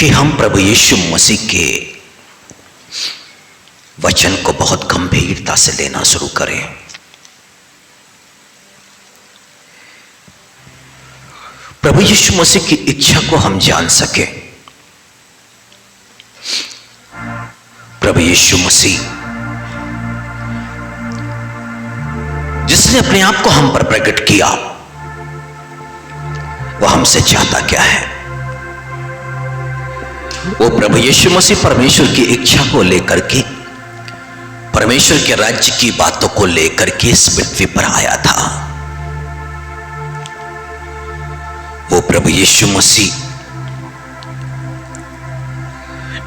कि हम प्रभु यीशु मसीह के वचन को बहुत गंभीरता से लेना शुरू करें। प्रभु यीशु मसीह की इच्छा को हम जान सकें। प्रभु यीशु मसीह जिसने अपने आप को हम पर प्रकट किया, वह हमसे चाहता क्या है? वो प्रभु यीशु मसीह परमेश्वर की इच्छा को लेकर के, परमेश्वर के राज्य की बातों को लेकर के इस पृथ्वी पर आया था। वो प्रभु यीशु मसीह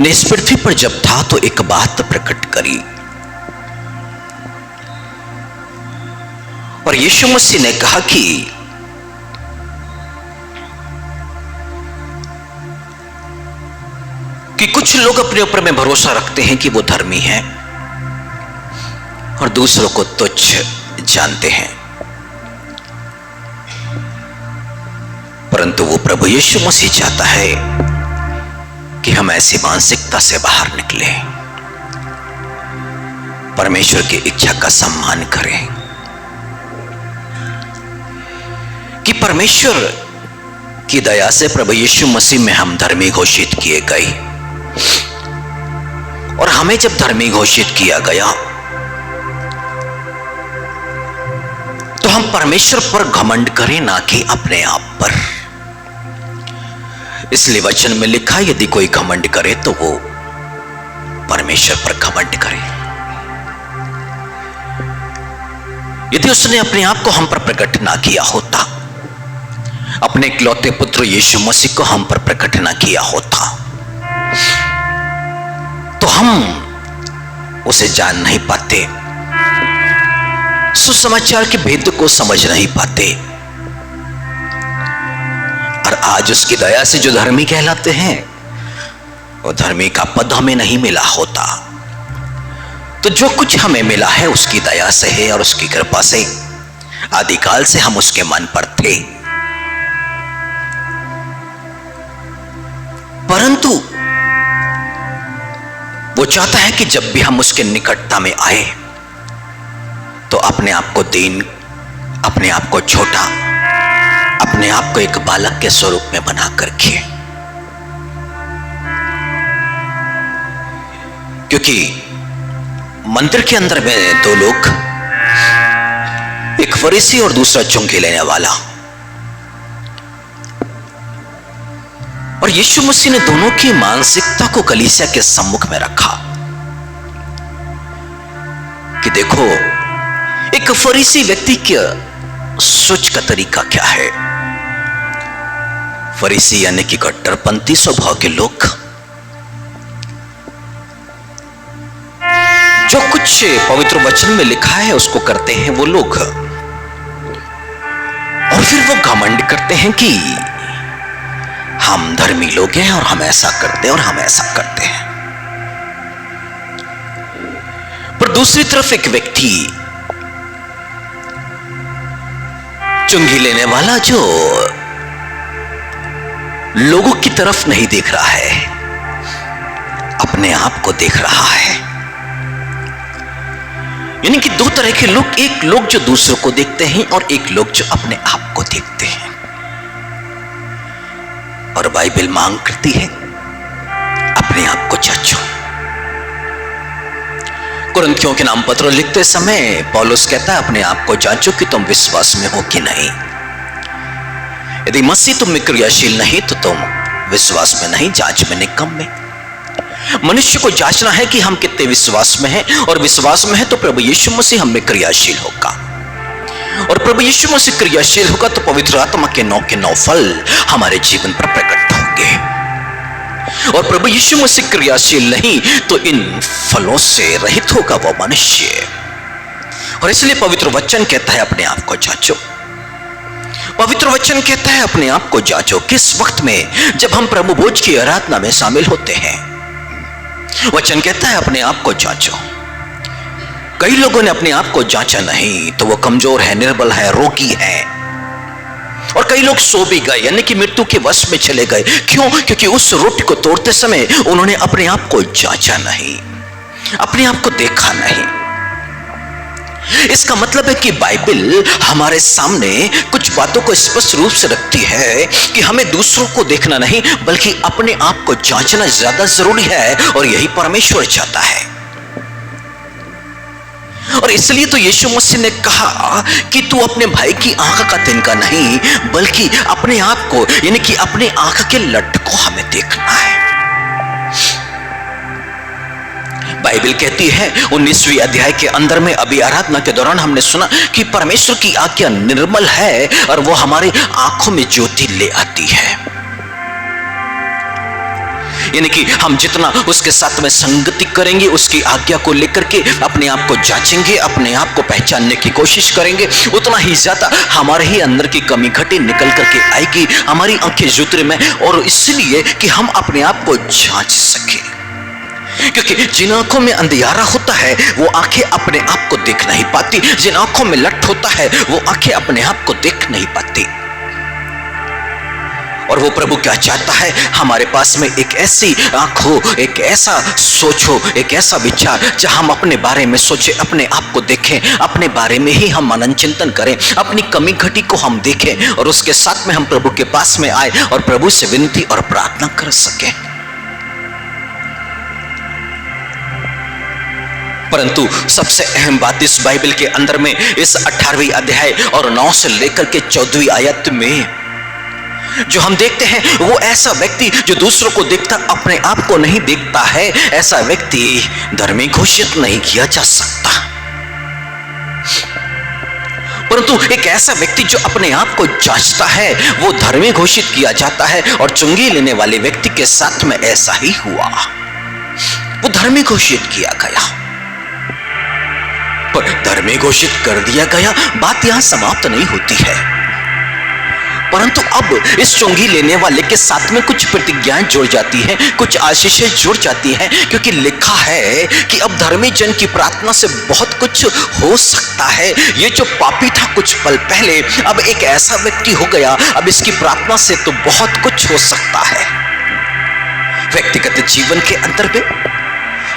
ने इस पृथ्वी पर जब था तो एक बात प्रकट करी, और यीशु मसीह ने कहा कि कुछ लोग अपने ऊपर में भरोसा रखते हैं कि वो धर्मी हैं और दूसरों को तुच्छ जानते हैं, परंतु वो प्रभु यीशु मसीह चाहता है कि हम ऐसी मानसिकता से बाहर निकले, परमेश्वर की इच्छा का सम्मान करें, कि परमेश्वर की दया से प्रभु यीशु मसीह में हम धर्मी घोषित किए गए, और हमें जब धर्मी घोषित किया गया तो हम परमेश्वर पर घमंड करें, ना कि अपने आप पर। इसलिए वचन में लिखा, यदि कोई घमंड करे तो वो परमेश्वर पर घमंड करे। यदि उसने अपने आप को हम पर प्रकट ना किया होता, अपने इकलौते पुत्र यीशु मसीह को हम पर प्रकट ना किया होता, तो हम उसे जान नहीं पाते, सुसमाचार के भेद को समझ नहीं पाते, और आज उसकी दया से जो धर्मी कहलाते हैं, वो धर्मी का पद हमें नहीं मिला होता। तो जो कुछ हमें मिला है उसकी दया से है और उसकी कृपा से। आदिकाल से हम उसके मन पर थे, परंतु वो चाहता है कि जब भी हम उसके निकटता में आए तो अपने आप को दीन, अपने आप को छोटा, अपने आप को एक बालक के स्वरूप में बना कर रखे। क्योंकि मंदिर के अंदर में दो लोग, एक फरीसी और दूसरा चुंगी लेने वाला, और यीशु मसीह ने दोनों की मानसिकता को कलीसिया के सम्मुख में रखा कि देखो, एक फरीसी व्यक्ति के सोच का तरीका क्या है। फरीसी यानी कि कट्टरपंथी स्वभाव के लोग, जो कुछ पवित्र वचन में लिखा है उसको करते हैं वो लोग, और फिर वो घमंड करते हैं कि हम धर्मी लोग हैं और हम ऐसा करते हैं और हम ऐसा करते हैं। पर दूसरी तरफ एक व्यक्ति, चुंगी लेने वाला, जो लोगों की तरफ नहीं देख रहा है, अपने आप को देख रहा है। यानी कि दो तरह के लोग, एक लोग जो दूसरों को देखते हैं और एक लोग जो अपने आप को देखते हैं। और बाइबल मांग करती है, अपने आप को जांचो। कुरिन्थियों के नाम पत्र लिखते समय पौलुस कहता है, अपने आप को जांचो कि तुम विश्वास में हो कि नहीं। यदि मसीह तुम में क्रियाशील नहीं तो तुम विश्वास में नहीं, जांच में निकम्मे। मनुष्य को जांचना है कि हम कितने विश्वास में हैं, और विश्वास में है तो प्रभु यीशु मसीह हम में क्रियाशील होगा, और प्रभु यीशु मसीह क्रियाशील होगा तो पवित्र आत्मा के 9 फल हमारे जीवन पर प्रकट होंगे। और प्रभु यीशु मसीह क्रियाशील नहीं तो इन फलों से रहित होगा वो मनुष्य। और इसलिए पवित्र वचन कहता है, अपने आप को जांचो। पवित्र वचन कहता है, अपने आप को जांचो। किस वक्त में? जब हम प्रभु भोज की आराधना में शामिल होते हैं। वचन कहता है, अपने आप को जांचो। कई लोगों ने अपने आप को जांचा नहीं, तो वो कमजोर है, निर्बल है, रोगी है, और कई लोग सो भी गए, यानी कि मृत्यु के वश में चले गए। क्यों? क्योंकि उस रोटी को तोड़ते समय उन्होंने अपने आप को जांचा नहीं, अपने आप को देखा नहीं। इसका मतलब है कि बाइबल हमारे सामने कुछ बातों को स्पष्ट रूप से रखती है कि हमें दूसरों को देखना नहीं बल्कि अपने आप को जांचना ज्यादा जरूरी है, और यही परमेश्वर चाहता है। और इसलिए तो यीशु मसीह ने कहा कि तू अपने भाई की आंख का तिनका नहीं बल्कि अपने आप को, यानी कि अपने आंख के लट को हमें देखना है। बाइबल कहती है 19वीं अध्याय के अंदर में, अभी आराधना के दौरान हमने सुना कि परमेश्वर की आज्ञा निर्मल है और वो हमारी आंखों में ज्योति ले आती है। यानी कि हम जितना उसके साथ में संगति करेंगे, उसकी आज्ञा को लेकर के अपने आप को जांचेंगे, अपने आप को पहचानने की कोशिश करेंगे, उतना ही ज्यादा हमारे ही अंदर की कमी घटी निकल करके आएगी, हमारी आंखें ज्योति में, और इसलिए कि हम अपने आप को जांच सके। क्योंकि जिन आंखों में अंधियारा होता है वो आंखें अपने आप को देख नहीं पाती, जिन आंखों में लट होता है वो आंखें अपने आप को देख नहीं पाती। और वो प्रभु क्या चाहता है, हमारे पास में एक ऐसी आंख हो, एक ऐसा सोच हो, एक ऐसा विचार जहां हम अपने बारे में सोचे, अपने आप को देखें, अपने बारे में ही हम मनन चिंतन करें, अपनी कमी घटी को हम देखें, और उसके साथ में हम प्रभु के पास में आए और प्रभु से विनती और प्रार्थना कर सकें। परंतु सबसे अहम बात इस बाइबल के अंदर में, इस 18वीं अध्याय और 9 से लेकर के 14वीं आयत में जो हम देखते हैं, वो ऐसा व्यक्ति जो दूसरों को देखता अपने आप को नहीं देखता है, ऐसा व्यक्ति धर्मी घोषित नहीं किया जा सकता। परंतु एक ऐसा व्यक्ति जो अपने आप को जांचता है वो धर्मी घोषित किया जाता है। और चुंगी लेने वाले व्यक्ति के साथ में ऐसा ही हुआ, वो धर्मी घोषित किया गया। पर धर्मी घोषित कर दिया गया, बात यहां समाप्त नहीं होती है, परंतु अब इस चुंगी लेने वाले के साथ में कुछ प्रतिज्ञाएं जुड़ जाती हैं, कुछ आशीषें जुड़ जाती हैं, क्योंकि लिखा है कि अब धर्मी जन की प्रार्थना से बहुत कुछ हो सकता है। ये जो पापी था कुछ पल पहले, अब एक ऐसा व्यक्ति हो गया, अब इसकी प्रार्थना से तो बहुत कुछ हो सकता है। व्यक्तिगत जीवन के अंदर में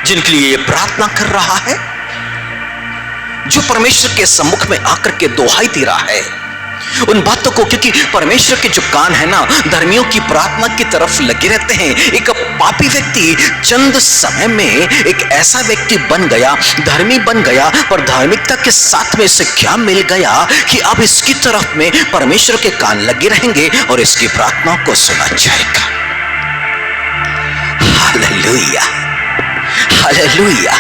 जिनके लिए ये प्रार्थना कर रहा है, जो परमेश्वर के सम्मुख में आकर के दोहाई दे रहा है उन बातों को, क्योंकि परमेश्वर के जो कान है ना धर्मियों की प्रार्थना की तरफ लगे रहते हैं। एक पापी व्यक्ति चंद समय में एक ऐसा व्यक्ति बन गया, धर्मी बन गया, पर धार्मिकता के साथ में इसे क्या मिल गया कि अब इसकी तरफ में परमेश्वर के कान लगे रहेंगे और इसकी प्रार्थना को सुना जाएगा। Hallelujah, hallelujah.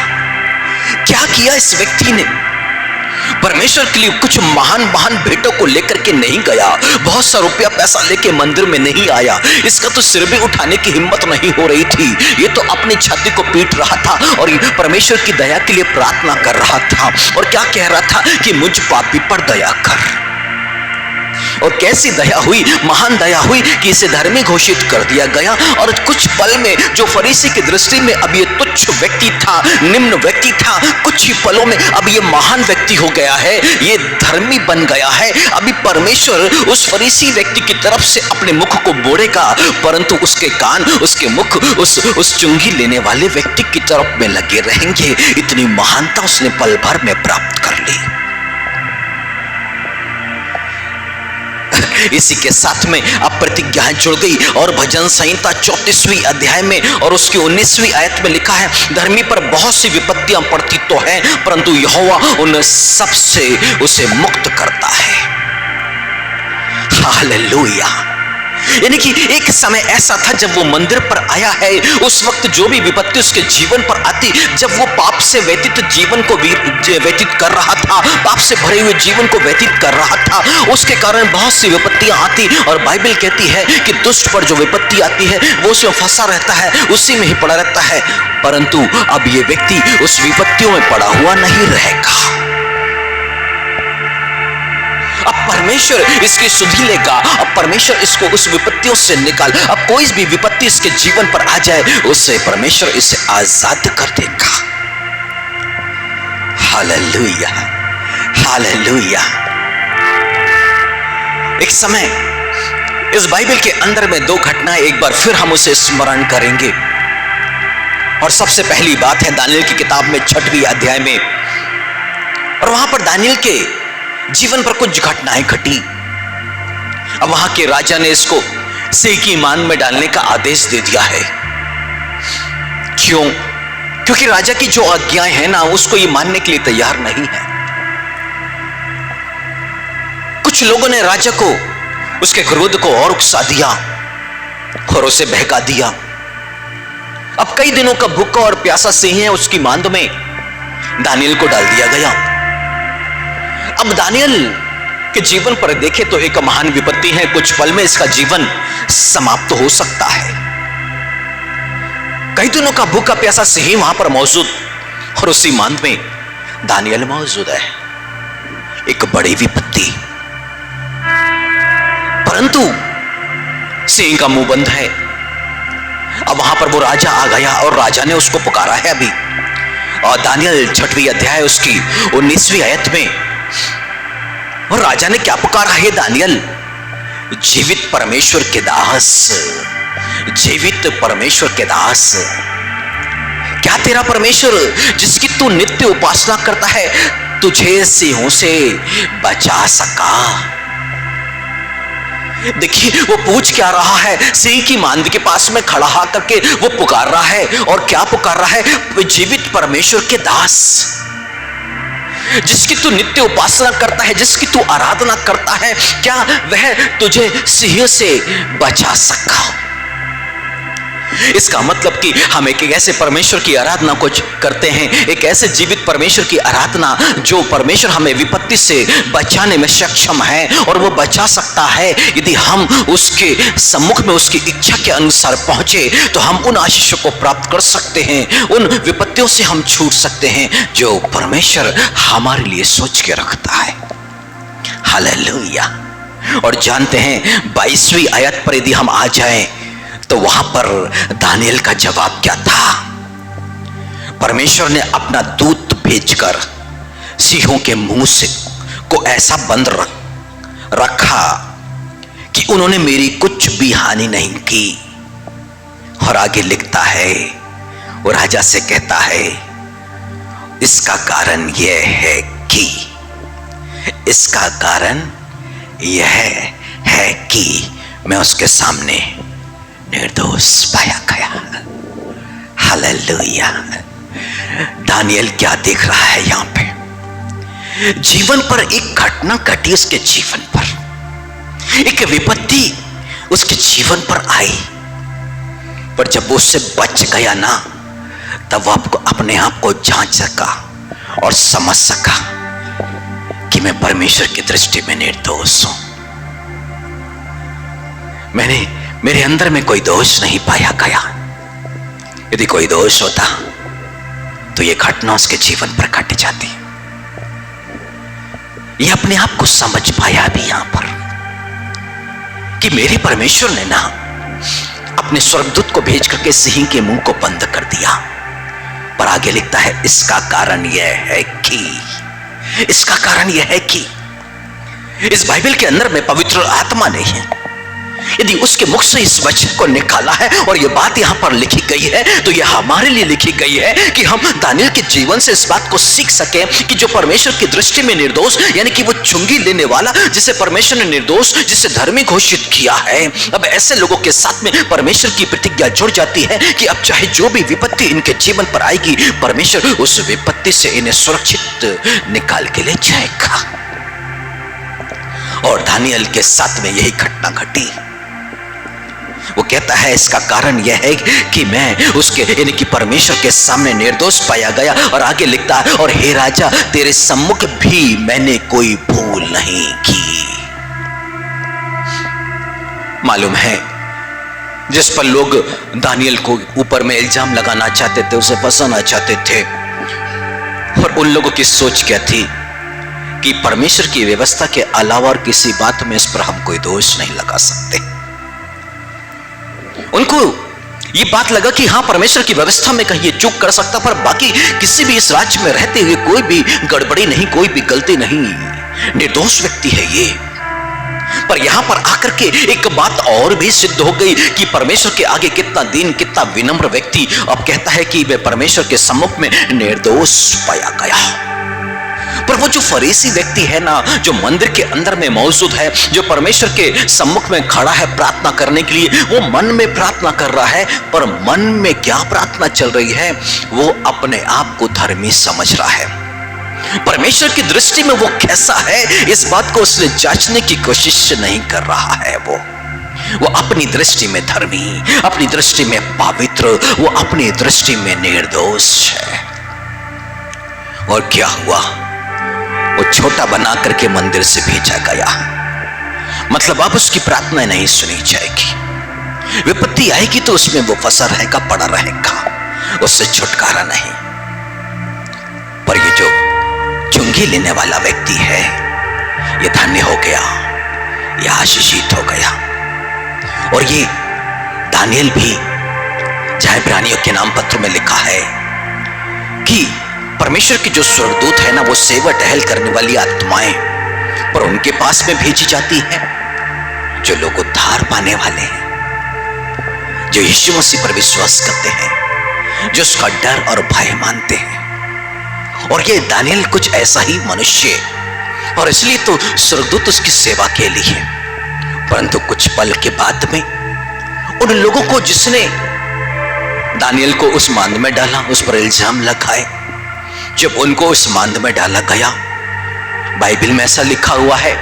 क्या किया इस व्यक्ति ने? परमेश्वर के लिए कुछ महान महान भेंटों को लेकर के नहीं गया, बहुत सा रुपया पैसा लेके मंदिर में नहीं आया, इसका तो सिर भी उठाने की हिम्मत नहीं हो रही थी। ये तो अपनी छाती को पीट रहा था और परमेश्वर की दया के लिए प्रार्थना कर रहा था, और क्या कह रहा था कि मुझ पापी पर दया कर। और कैसी दया हुई, महान दया हुई कि इसे धर्मी घोषित कर दिया गया। और कुछ पल में जो फरीसी की दृष्टि में अब ये तुच्छ व्यक्ति था, निम्न व्यक्ति था, कुछ ही पलों में अब ये महान व्यक्ति हो गया है, ये धर्मी बन गया है। अभी परमेश्वर उस फरीसी व्यक्ति की तरफ से अपने मुख को मोड़ेगा, परंतु उसके कान, उसके मुख उस चुंगी लेने वाले व्यक्ति की तरफ में लगे रहेंगे। इतनी महानता उसने पल भर में प्राप्त कर ली। इसी के साथ में अब प्रतिज्ञा जुड़ गई, और भजन संहिता 34वीं अध्याय में और उसकी 19वीं आयत में लिखा है, धर्मी पर बहुत सी विपत्तियां पड़ती तो हैं, परंतु यहोवा उन सब से उसे मुक्त करता है। हालेलुया। यानी कि एक समय ऐसा था जब वो मंदिर पर आया है, उस वक्त जो भी विपत्ति उसके जीवन पर आती, जब वो पाप से व्यतीत जीवन को व्यतीत कर रहा था, पाप से भरे हुए जीवन को व्यतीत कर रहा था, उसके कारण बहुत सी विपत्तियां आती। और बाइबल कहती है कि दुष्ट पर जो विपत्ति आती है वो उसमें फंसा रहता है, उसी में ही पड़ा रहता है। परंतु अब ये व्यक्ति उस विपत्तियों में पड़ा हुआ नहीं रहेगा। अब परमेश्वर इसकी सुधि लेगा, अब परमेश्वर इसको उस विपत्तियों से निकाल, अब कोई भी विपत्ति इसके जीवन पर आ जाए उससे परमेश्वर इसे आजाद कर देगा। Hallelujah, hallelujah. एक समय इस बाइबल के अंदर में दो घटनाएं एक बार फिर हम उसे स्मरण करेंगे। और सबसे पहली बात है दानियेल की किताब में 6वें अध्याय में, और वहां पर दानियेल के जीवन पर कुछ घटनाएं घटी। अब वहां के राजा ने इसको सिंह की मान में डालने का आदेश दे दिया है। क्यों? क्योंकि राजा की जो आज्ञाएं हैं ना, उसको ये मानने के लिए तैयार नहीं है। कुछ लोगों ने राजा को उसके क्रोध को और उकसा दिया और उसे बहका दिया। अब कई दिनों का भूखा और प्यासा सिंह है, उसकी मांद में दानियेल को डाल दिया गया। अब दानियेल के जीवन पर देखें तो एक महान विपत्ति है, कुछ पल में इसका जीवन समाप्त हो सकता है। कई दिनों का भूखा प्यासा सिंह वहां पर मौजूद और उसी मांद में दानियेल मौजूद है। एक बड़ी विपत्ति, परंतु सिंह का मुंह बंद है। अब वहां पर वो राजा आ गया और राजा ने उसको पुकारा है अभी। और दानियेल 6वें अध्याय उसकी 19वीं आयत में, और राजा ने क्या पुकारा है दानियेल? जीवित परमेश्वर के दास, जीवित परमेश्वर के दास। क्या तेरा परमेश्वर जिसकी तू नित्य उपासना करता है तुझे सिंहों से बचा सका? देखिए वो पूछ क्या रहा है, सिंह की मांद के पास में खड़ा होकर के वो पुकार रहा है। और क्या पुकार रहा है? जीवित परमेश्वर के दास, जिसकी तू नित्य उपासना करता है, जिसकी तू आराधना करता है, क्या वह तुझे सिंह से बचा सका? इसका मतलब कि हम एक ऐसे परमेश्वर की आराधना को करते हैं, एक ऐसे जीवित परमेश्वर की आराधना जो परमेश्वर हमें विपत्ति से बचाने में सक्षम है। और वो बचा सकता है यदि हम उसके सम्मुख में उसकी इच्छा के अनुसार पहुंचे, तो हम उन आशीषों को प्राप्त कर सकते हैं, उन विपत्तियों से हम छूट सकते हैं जो परमेश्वर हमारे लिए सोच के रखता है। हालेलुया। और जानते हैं 22वीं आयत पर यदि हम आ जाएं तो वहां पर दानियेल का जवाब क्या था? परमेश्वर ने अपना दूत भेजकर सिंहों के मुंह से को ऐसा बंद रखा कि उन्होंने मेरी कुछ भी हानि नहीं की। और आगे लिखता है, वो राजा से कहता है, इसका कारण यह है कि, इसका कारण यह है कि मैं उसके सामने निर्दोष पाया गया। हालेलुया। दानियेल क्या देख रहा है यहां पे? जीवन पर एक घटना घटी, उसके जीवन पर एक विपत्ति उसके जीवन पर आई, पर जब वो उससे बच गया ना, तब वो आपको अपने आप को जांच सका और समझ सका कि मैं परमेश्वर की दृष्टि में निर्दोष हूं। मेरे अंदर में कोई दोष नहीं पाया गया। यदि कोई दोष होता तो यह घटना उसके जीवन पर घट जाती। यह अपने आप को समझ पाया भी यहां पर कि मेरे परमेश्वर ने ना अपने स्वर्गदूत को भेज करके सिंह के मुंह को बंद कर दिया। पर आगे लिखता है, इसका कारण यह है कि, इसका कारण यह है कि इस बाइबल के अंदर में पवित्र आत्मा ने है, यदि उसके मुख से इस वचन को निकाला है और यह बात यहां पर लिखी गई है, तो यह हमारे लिए लिखी गई है कि हम दानियेल के जीवन से इस बात को सीख सकें कि जो परमेश्वर की दृष्टि में निर्दोष, यानी कि वो चुंगी लेने वाला जिसे परमेश्वर ने निर्दोष, जिसे धर्मी घोषित किया है, अब ऐसे लोगों के साथ में परमेश्वर की प्रतिज्ञा जुड़ जाती है कि अब चाहे जो भी विपत्ति इनके जीवन पर आएगी, परमेश्वर उस विपत्ति से इन्हें सुरक्षित निकाल के ले जाएगा। और दानियेल के साथ में यही घटना घटी। वो कहता है, इसका कारण यह है कि मैं उसके, यानी कि परमेश्वर के सामने निर्दोष पाया गया। और आगे लिखता है, और हे राजा, तेरे सम्मुख भी मैंने कोई भूल नहीं की। मालूम है, जिस पर लोग दानियेल को ऊपर में इल्जाम लगाना चाहते थे, उसे फंसाना चाहते थे, और उन लोगों की सोच क्या थी कि परमेश्वर की व्यवस्था के अलावा और किसी बात में इस पर हम कोई दोष नहीं लगा सकते। उनको ये बात लगा कि हां, परमेश्वर की व्यवस्था में कहीं ये चूक कर सकता, पर बाकी किसी भी इस राज्य में रहते हुए कोई भी गड़बड़ी नहीं, कोई भी गलती नहीं, निर्दोष व्यक्ति है ये। पर यहां पर आकर के एक बात और भी सिद्ध हो गई कि परमेश्वर के आगे कितना दीन, कितना विनम्र व्यक्ति अब कहता है कि वह परमेश्वर के सम्मुख में निर्दोष पाया गया। पर वो जो फरीसी व्यक्ति है ना, जो मंदिर के अंदर में मौजूद है, जो परमेश्वर के सम्मुख में खड़ा है प्रार्थना करने के लिए, वो मन में प्रार्थना कर रहा है, पर मन में क्या प्रार्थना चल रही है, वो अपने आप को धर्मी समझ रहा है। परमेश्वर की दृष्टि में वो कैसा है, इस बात को उसने जांचने की कोशिश नहीं कर रहा है। वो अपनी दृष्टि में धर्मी, अपनी दृष्टि में पवित्र, वो अपनी दृष्टि में निर्दोष है। और क्या हुआ, वो छोटा बना करके मंदिर से भेजा गया। मतलब अब उसकी प्रार्थना नहीं सुनी जाएगी। विपत्ति आएगी तो उसमें वो फंसा रहेगा, पड़ा रहेगा, उससे छुटकारा नहीं। पर ये जो चुंगी लेने वाला व्यक्ति है, ये धन्य हो गया, ये आशीषित हो गया। और ये दानियल भी, जहां इब्रानियों के नाम पत्र में लिखा है कि परमेश्वर की जो स्वर्गदूत है ना, वो सेवा टहल करने वाली आत्माएं पर उनके पास में भेजी जाती है जो लोग उद्धार पाने वाले हैं, जो यीशु मसीह पर विश्वास करते हैं, जो उसका डर और भय मानते हैं। और ये दानियल कुछ ऐसा ही मनुष्य, और इसलिए तो स्वर्गदूत उसकी सेवा के लिए है। परंतु कुछ पल के बाद में उन लोगों को जिसने दानियल को उस मांद में डाला, उस पर इल्जाम लगाए, जब उनको उस मांद में डाला गया, बाइबल में ऐसा लिखा हुआ है,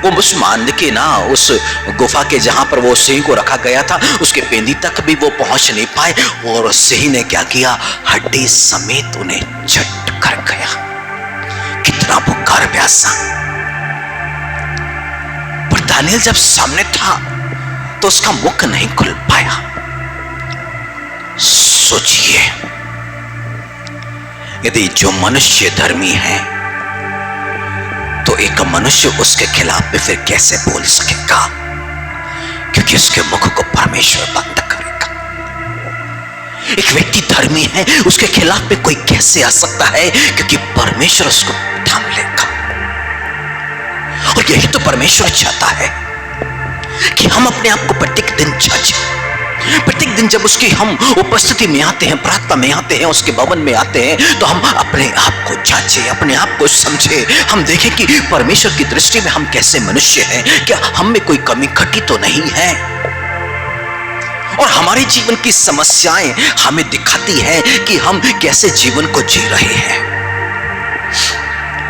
वो उस मांद के ना, उस गुफा के जहां पर वो सिंह को रखा गया था, उसके पेंदी तक भी वो पहुंच नहीं पाए। और सिंह ने क्या किया, हड्डी समेत उन्हें झट कर गया। कितना पुकार प्यासा। पर दानियल जब सामने था तो उसका मुख नहीं खुल पाया। सोचिए, यदि जो मनुष्य धर्मी है तो एक मनुष्य उसके खिलाफ में फिर कैसे बोल सकेगा, क्योंकि उसके मुख को परमेश्वर बंद करेगा। एक व्यक्ति धर्मी है, उसके खिलाफ में कोई कैसे आ सकता है, क्योंकि परमेश्वर उसको थाम लेगा। और यही तो परमेश्वर चाहता है कि हम अपने आप को प्रत्येक दिन जांचें। प्रत्येक दिन जब उसकी हम उपस्थिति में आते हैं, प्रार्थना में आते हैं, उसके भवन में आते हैं, तो हम अपने आप को जांचें, अपने आप को समझें। हम देखें कि परमेश्वर की दृष्टि में हम कैसे मनुष्य हैं, क्या हम में कोई कमी घटी तो नहीं है। और हमारे जीवन की समस्याएं हमें दिखाती हैं कि हम कैसे जीवन को जी रहे हैं।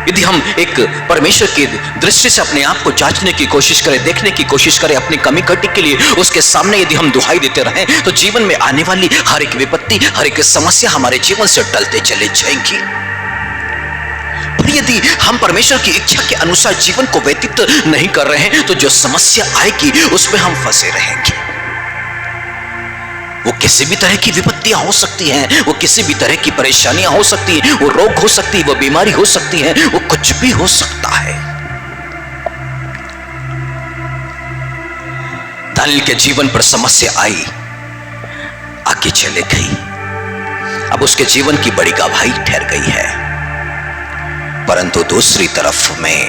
यदि हम एक परमेश्वर की दृष्टि से अपने आप को जांचने की कोशिश करें, देखने की कोशिश करें, अपनी कमी घटी के लिए उसके सामने यदि हम दुहाई देते रहें, तो जीवन में आने वाली हर एक विपत्ति, हर एक समस्या हमारे जीवन से टलते चले जाएंगी। पर यदि हम परमेश्वर की इच्छा के अनुसार जीवन को व्यतीत नहीं कर रहे हैं, तो जो समस्या आएगी उसमें हम फंसे रहेंगे। वो किसी भी तरह की विपत्तियां हो सकती हैं, वो किसी भी तरह की परेशानियां हो सकती हैं, वो रोग हो सकती है, वो बीमारी हो सकती है, वो कुछ भी हो सकता है। दानियल के जीवन पर समस्या आई, आगे चले गई, अब उसके जीवन की बड़ी गवाही ठहर गई है। परंतु दूसरी तरफ में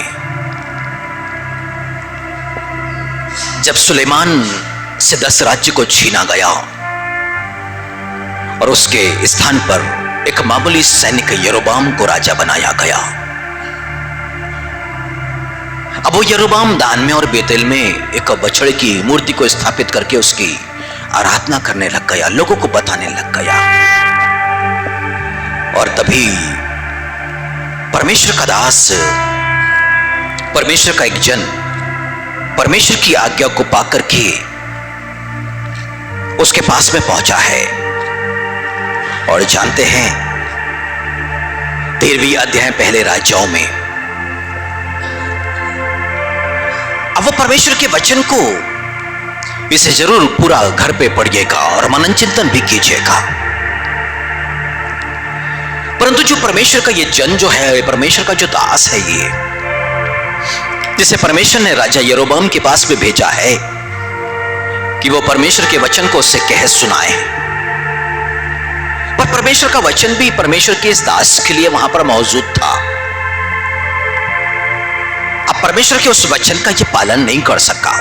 जब सुलेमान से 10 राज्य को छीना गया और उसके स्थान पर एक मामूली सैनिक यरोबाम को राजा बनाया गया। अब वो यरोबाम दान में और बेतेल में एक बछड़े की मूर्ति को स्थापित करके उसकी आराधना करने लग गया, लोगों को बताने लग गया। और तभी परमेश्वर का दास, परमेश्वर का एक जन, परमेश्वर की आज्ञा को पाकर के उसके पास में पहुंचा है। और जानते हैं 13वीं अध्याय पहले राजाओं में, अब वो परमेश्वर के वचन को इसे जरूर पूरा घर पे पढ़िएगा और मनन चिंतन भी कीजिएगा। परंतु जो परमेश्वर का ये जन जो है, परमेश्वर का जो दास है, ये जिसे परमेश्वर ने राजा यरोबाम के पास में भेजा है कि वो परमेश्वर के वचन को उससे कह सुनाए, पर परमेश्वर का वचन भी परमेश्वर के इस दास के लिए वहां पर मौजूद था। अब परमेश्वर के उस वचन का ये पालन नहीं कर सका।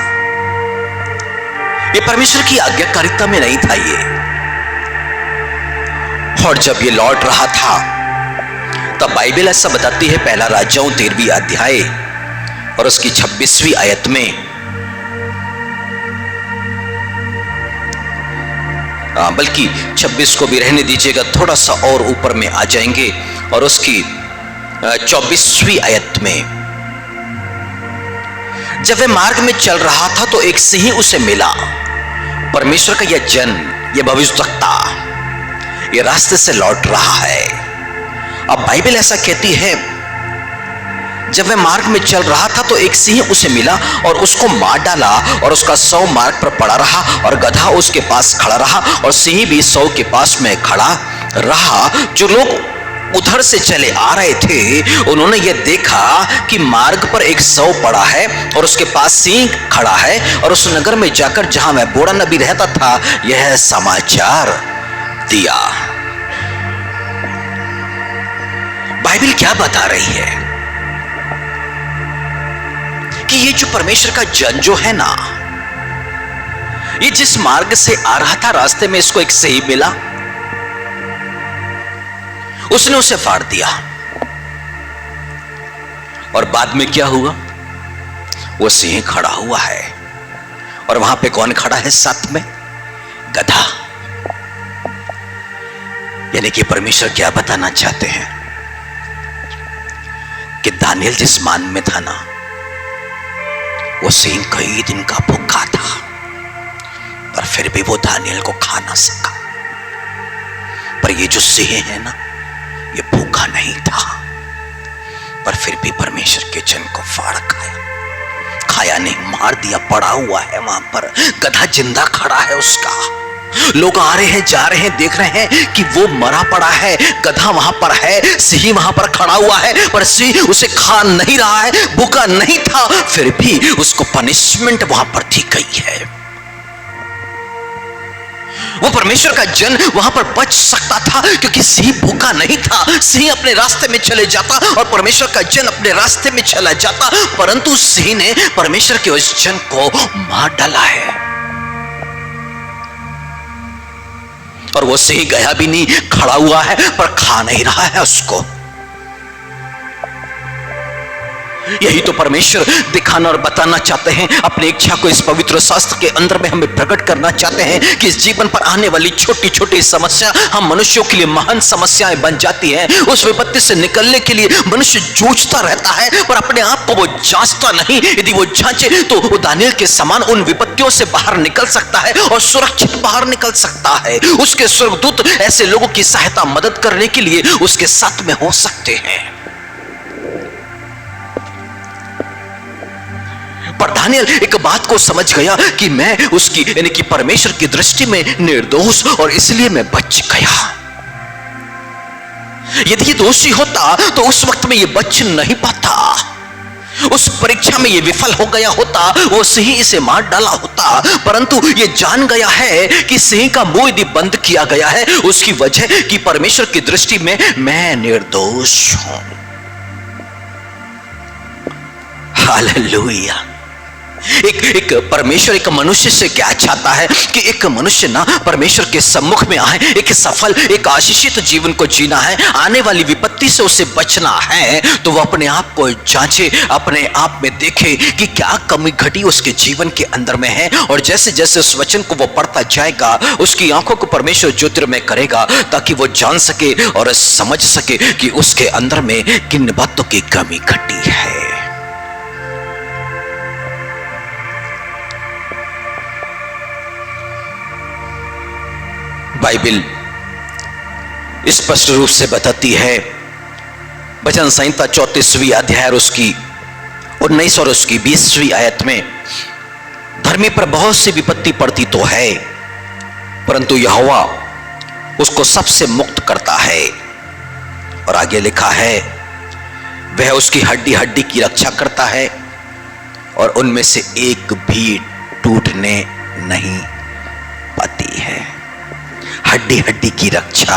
ये परमेश्वर की आज्ञाकारिता में नहीं था ये। और जब ये लौट रहा था तब बाइबल ऐसा बताती है, पहला राजाओं 13वीं अध्याय और उसकी 26वीं आयत में, बल्कि 26 को भी रहने दीजिएगा, थोड़ा सा और ऊपर में आ जाएंगे और उसकी 24वीं आयत में, जब वह मार्ग में चल रहा था तो एक सिंह उसे मिला। परमेश्वर का यह जन, यह भविष्यवक्ता, यह रास्ते से लौट रहा है। अब बाइबल ऐसा कहती है, जब वह मार्ग में चल रहा था तो एक सिंह उसे मिला और उसको मार डाला और उसका शव मार्ग पर पड़ा रहा और गधा उसके पास खड़ा रहा और सिंह भी शव के पास में खड़ा रहा। जो लोग उधर से चले आ रहे थे उन्होंने यह देखा कि मार्ग पर एक शव पड़ा है और उसके पास सिंह खड़ा है, और उस नगर में जाकर जहां वह बूढ़ा नबी रहता था यह समाचार दिया। बाइबल क्या बता रही है कि ये जो परमेश्वर का जन जो है ना, ये जिस मार्ग से आ रहा था रास्ते में इसको एक सिंह मिला, उसने उसे फाड़ दिया। और बाद में क्या हुआ, वो सिंह खड़ा हुआ है और वहां पे कौन खड़ा है साथ में, गधा। यानी कि परमेश्वर क्या बताना चाहते हैं कि दानियल जिस मान में था ना, वो सिंह कई दिन का भूखा था पर फिर भी वो दानियल को खा ना सका। पर ये जो सिंह है ना, ये भूखा नहीं था पर फिर भी परमेश्वर के जन को फाड़ खाया नहीं, मार दिया। पड़ा हुआ है वहां पर, गधा जिंदा खड़ा है उसका। लोग आ रहे हैं, जा रहे हैं, देख रहे हैं कि वो मरा पड़ा है, गधा वहां पर है, सिंह वहां पर खड़ा हुआ है, पर सिंह उसे खा नहीं रहा है, भूखा नहीं था, फिर भी उसको पनिशमेंट वहां पर दी गई है। वो परमेश्वर का जन वहां पर बच सकता था क्योंकि सिंह भूखा नहीं था। सिंह अपने रास्ते में चले जाता और परमेश्वर का जन अपने रास्ते में चला जाता, परंतु सिंह ने परमेश्वर के उस जन को मार डाला है। और वो सिंह गया भी नहीं, खड़ा हुआ है पर खा नहीं रहा है उसको। यही तो परमेश्वर दिखाना और बताना चाहते हैं, अपनी इच्छा को इस पवित्र शास्त्र के अंदर में हमें प्रकट करना चाहते हैं कि इस जीवन पर आने वाली छोटी छोटी समस्या हम मनुष्यों के लिए महान समस्याएं बन जाती हैं। उस विपत्ति से निकलने के लिए मनुष्य जूझता रहता है पर अपने आप को वो जांचता नहीं। यदि वो जांचे तो वो दानियल के समान उन विपत्तियों से बाहर निकल सकता है और सुरक्षित बाहर निकल सकता है। उसके स्वर्गदूत ऐसे लोगों की सहायता मदद करने के लिए उसके साथ में हो सकते हैं। पर दानियल एक बात को समझ गया कि मैं उसकी यानी कि परमेश्वर की दृष्टि में निर्दोष और इसलिए मैं बच गया। यदि ये दोषी होता तो उस वक्त में ये बच नहीं पाता, उस परीक्षा में ये विफल हो गया होता, वो सिंह इसे मार डाला होता। परंतु ये जान गया है कि सिंह का मुंह यदि बंद किया गया है उसकी वजह कि परमेश्वर की दृष्टि में मैं निर्दोष हूं। हालेलुया। एक परमेश्वर एक मनुष्य से क्या चाहता है कि एक मनुष्य ना परमेश्वर के सम्मुख में आए, एक सफल एक आशीषित जीवन को जीना है, आने वाली विपत्ति से उसे बचना है, तो वो अपने आप को जांचे, अपने आप में देखे कि क्या कमी घटी उसके जीवन के अंदर में है। और जैसे जैसे उस वचन को वो पढ़ता जाएगा उसकी आंखों को परमेश्वर ज्योतिर्मय करेगा ताकि वो जान सके और समझ सके कि उसके अंदर में किन बातों की कमी घटी है। बाइबल स्पष्ट रूप से बताती है, वचन संहिता 34वीं अध्याय उसकी 19 और उसकी 20वीं आयत में, धर्मी पर बहुत सी विपत्ति पड़ती तो है परंतु यहोवा उसको सबसे मुक्त करता है। और आगे लिखा है, वह उसकी हड्डी हड्डी की रक्षा करता है और उनमें से एक भी टूटने नहीं पाती है। हड्डी हड्डी की रक्षा,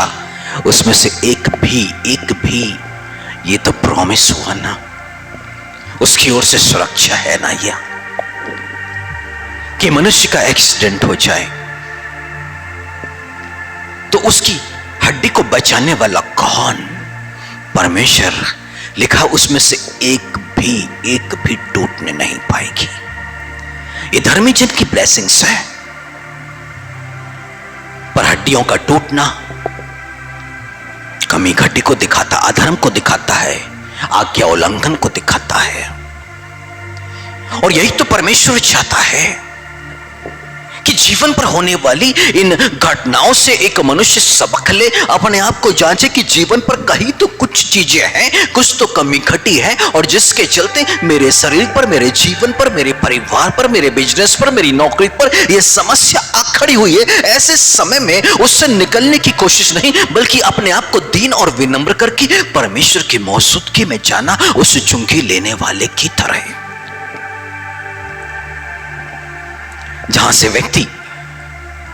उसमें से एक भी, ये तो प्रॉमिस हुआ ना, उसकी ओर से सुरक्षा है ना यह कि मनुष्य का एक्सीडेंट हो जाए तो उसकी हड्डी को बचाने वाला कौन? परमेश्वर। लिखा उसमें से एक भी टूटने नहीं पाएगी। ये धर्मी जन की ब्लेसिंग्स है। पर हड्डियों का टूटना कमी घटी को दिखाता, अधर्म को दिखाता है, आज्ञा उल्लंघन को दिखाता है। और यही तो परमेश्वर चाहता है कि जीवन पर होने वाली इन घटनाओं से एक मनुष्य सबक ले, अपने आप को जांचे कि जीवन पर कहीं तो कुछ चीजें हैं, कुछ तो कमी घटी है, और जिसके चलते मेरे शरीर पर, मेरे जीवन पर, मेरे परिवार पर, मेरे बिजनेस पर, मेरी नौकरी पर यह समस्या आ खड़ी हुई है। ऐसे समय में उससे निकलने की कोशिश नहीं, बल्कि अपने आप को दीन और विनम्र करके परमेश्वर की मौजूदगी में जाना, उस चुंगी लेने वाले की तरह, जहां से व्यक्ति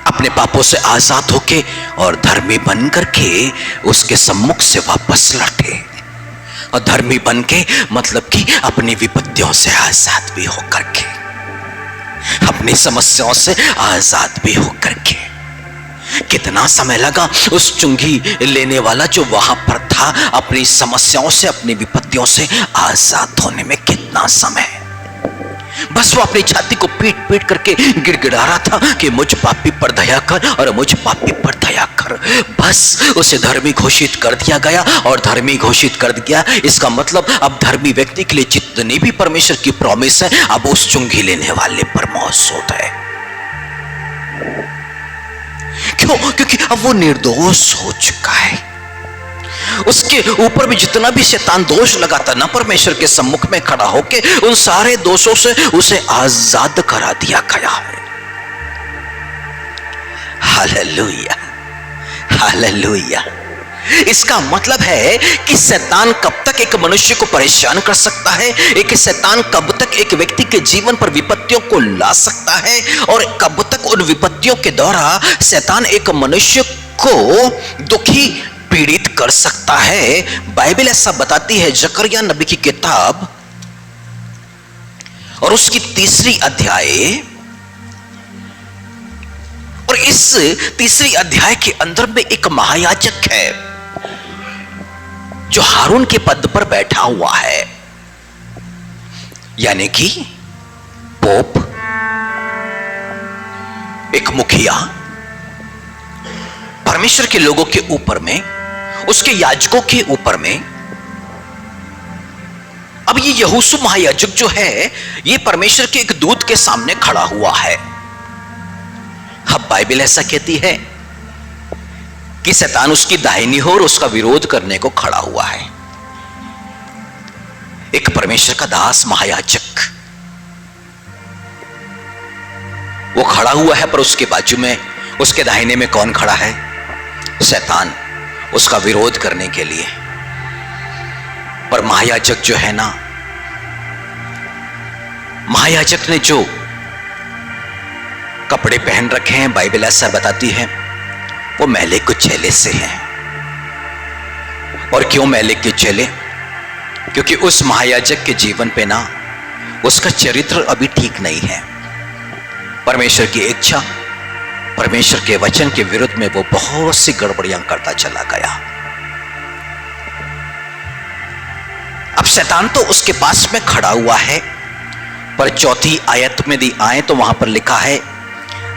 अपने पापों से आजाद होके और धर्मी बन करके उसके सम्मुख से वापस लौटे। और धर्मी बन के मतलब कि अपनी विपत्तियों से आजाद भी होकर के, अपनी समस्याओं से आजाद भी होकर के। कितना समय लगा उस चुंगी लेने वाला जो वहां पर था, अपनी समस्याओं से, अपनी विपत्तियों से आजाद होने में कितना समय। बस वो अपनी छाती को पीट पीट करके गिड़गिड़ा रहा था कि मुझ पापी पर दया कर और मुझ पापी पर दया कर। बस उसे धर्मी घोषित कर दिया गया, और धर्मी घोषित कर दिया, इसका मतलब अब धर्मी व्यक्ति के लिए जितनी भी परमेश्वर की प्रॉमिस है अब उस चुंगी लेने वाले पर मौजूद है। क्यों? क्योंकि अब वो निर्दोष हो चुका है। उसके ऊपर भी जितना भी शैतान दोष लगाता ना, परमेश्वर के सम्मुख में खड़ा होके उन सारे दोषों से उसे आजाद करा दिया गया है। Hallelujah, hallelujah. इसका मतलब है कि शैतान कब तक एक मनुष्य को परेशान कर सकता है, एक शैतान कब तक एक व्यक्ति के जीवन पर विपत्तियों को ला सकता है, और कब तक उन विपत्तियों के द्वारा शैतान एक मनुष्य को दुखी, पीड़ित कर सकता है। बाइबल ऐसा बताती है, जकरिया नबी की किताब और उसकी 3री अध्याय, और इस 3री अध्याय के अंदर में एक महायाजक है जो हारून के पद पर बैठा हुआ है, यानी कि पोप, एक मुखिया, परमेश्वर के लोगों के ऊपर में, उसके याजकों के ऊपर में। अब ये यहोशू महायाजक जो है, ये परमेश्वर के एक दूत के सामने खड़ा हुआ है। अब बाइबल ऐसा कहती है कि शैतान उसकी दाहिनी ओर उसका विरोध करने को खड़ा हुआ है। एक परमेश्वर का दास महायाजक वो खड़ा हुआ है, पर उसके बाजू में, उसके दाहिने में कौन खड़ा है? शैतान, उसका विरोध करने के लिए। पर महायाजक जो है ना, महायाजक ने जो कपड़े पहन रखे हैं, बाइबल ऐसा बताती है, वो मैले कुचेले से हैं। और क्यों मैले कुचेले? क्योंकि उस महायाजक के जीवन पे ना उसका चरित्र अभी ठीक नहीं है। परमेश्वर की इच्छा, परमेश्वर के वचन के विरुद्ध में वो बहुत सी गड़बड़ियां करता चला गया। अब शैतान तो उसके पास में खड़ा हुआ है, पर 4थी आयत में दी आए तो वहां पर लिखा है,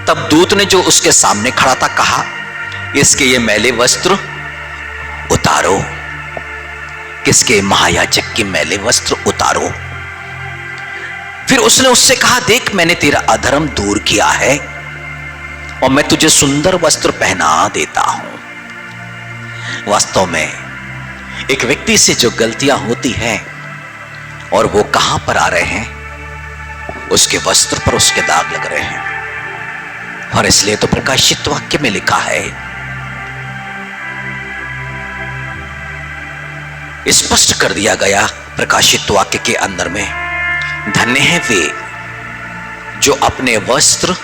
तब दूत ने जो उसके सामने खड़ा था कहा, इसके ये मैले वस्त्र उतारो। किसके? महायाजक के मैले वस्त्र उतारो। फिर उसने उससे कहा, देख मैंने तेरा अधर्म दूर किया है और मैं तुझे सुंदर वस्त्र पहना देता हूं। वास्तव में एक व्यक्ति से जो गलतियां होती हैं और वो कहां पर आ रहे हैं, उसके वस्त्र पर उसके दाग लग रहे हैं। और इसलिए तो प्रकाशित वाक्य में लिखा है, स्पष्ट कर दिया गया प्रकाशित वाक्य के अंदर में, धन्य है वे जो अपने वस्त्र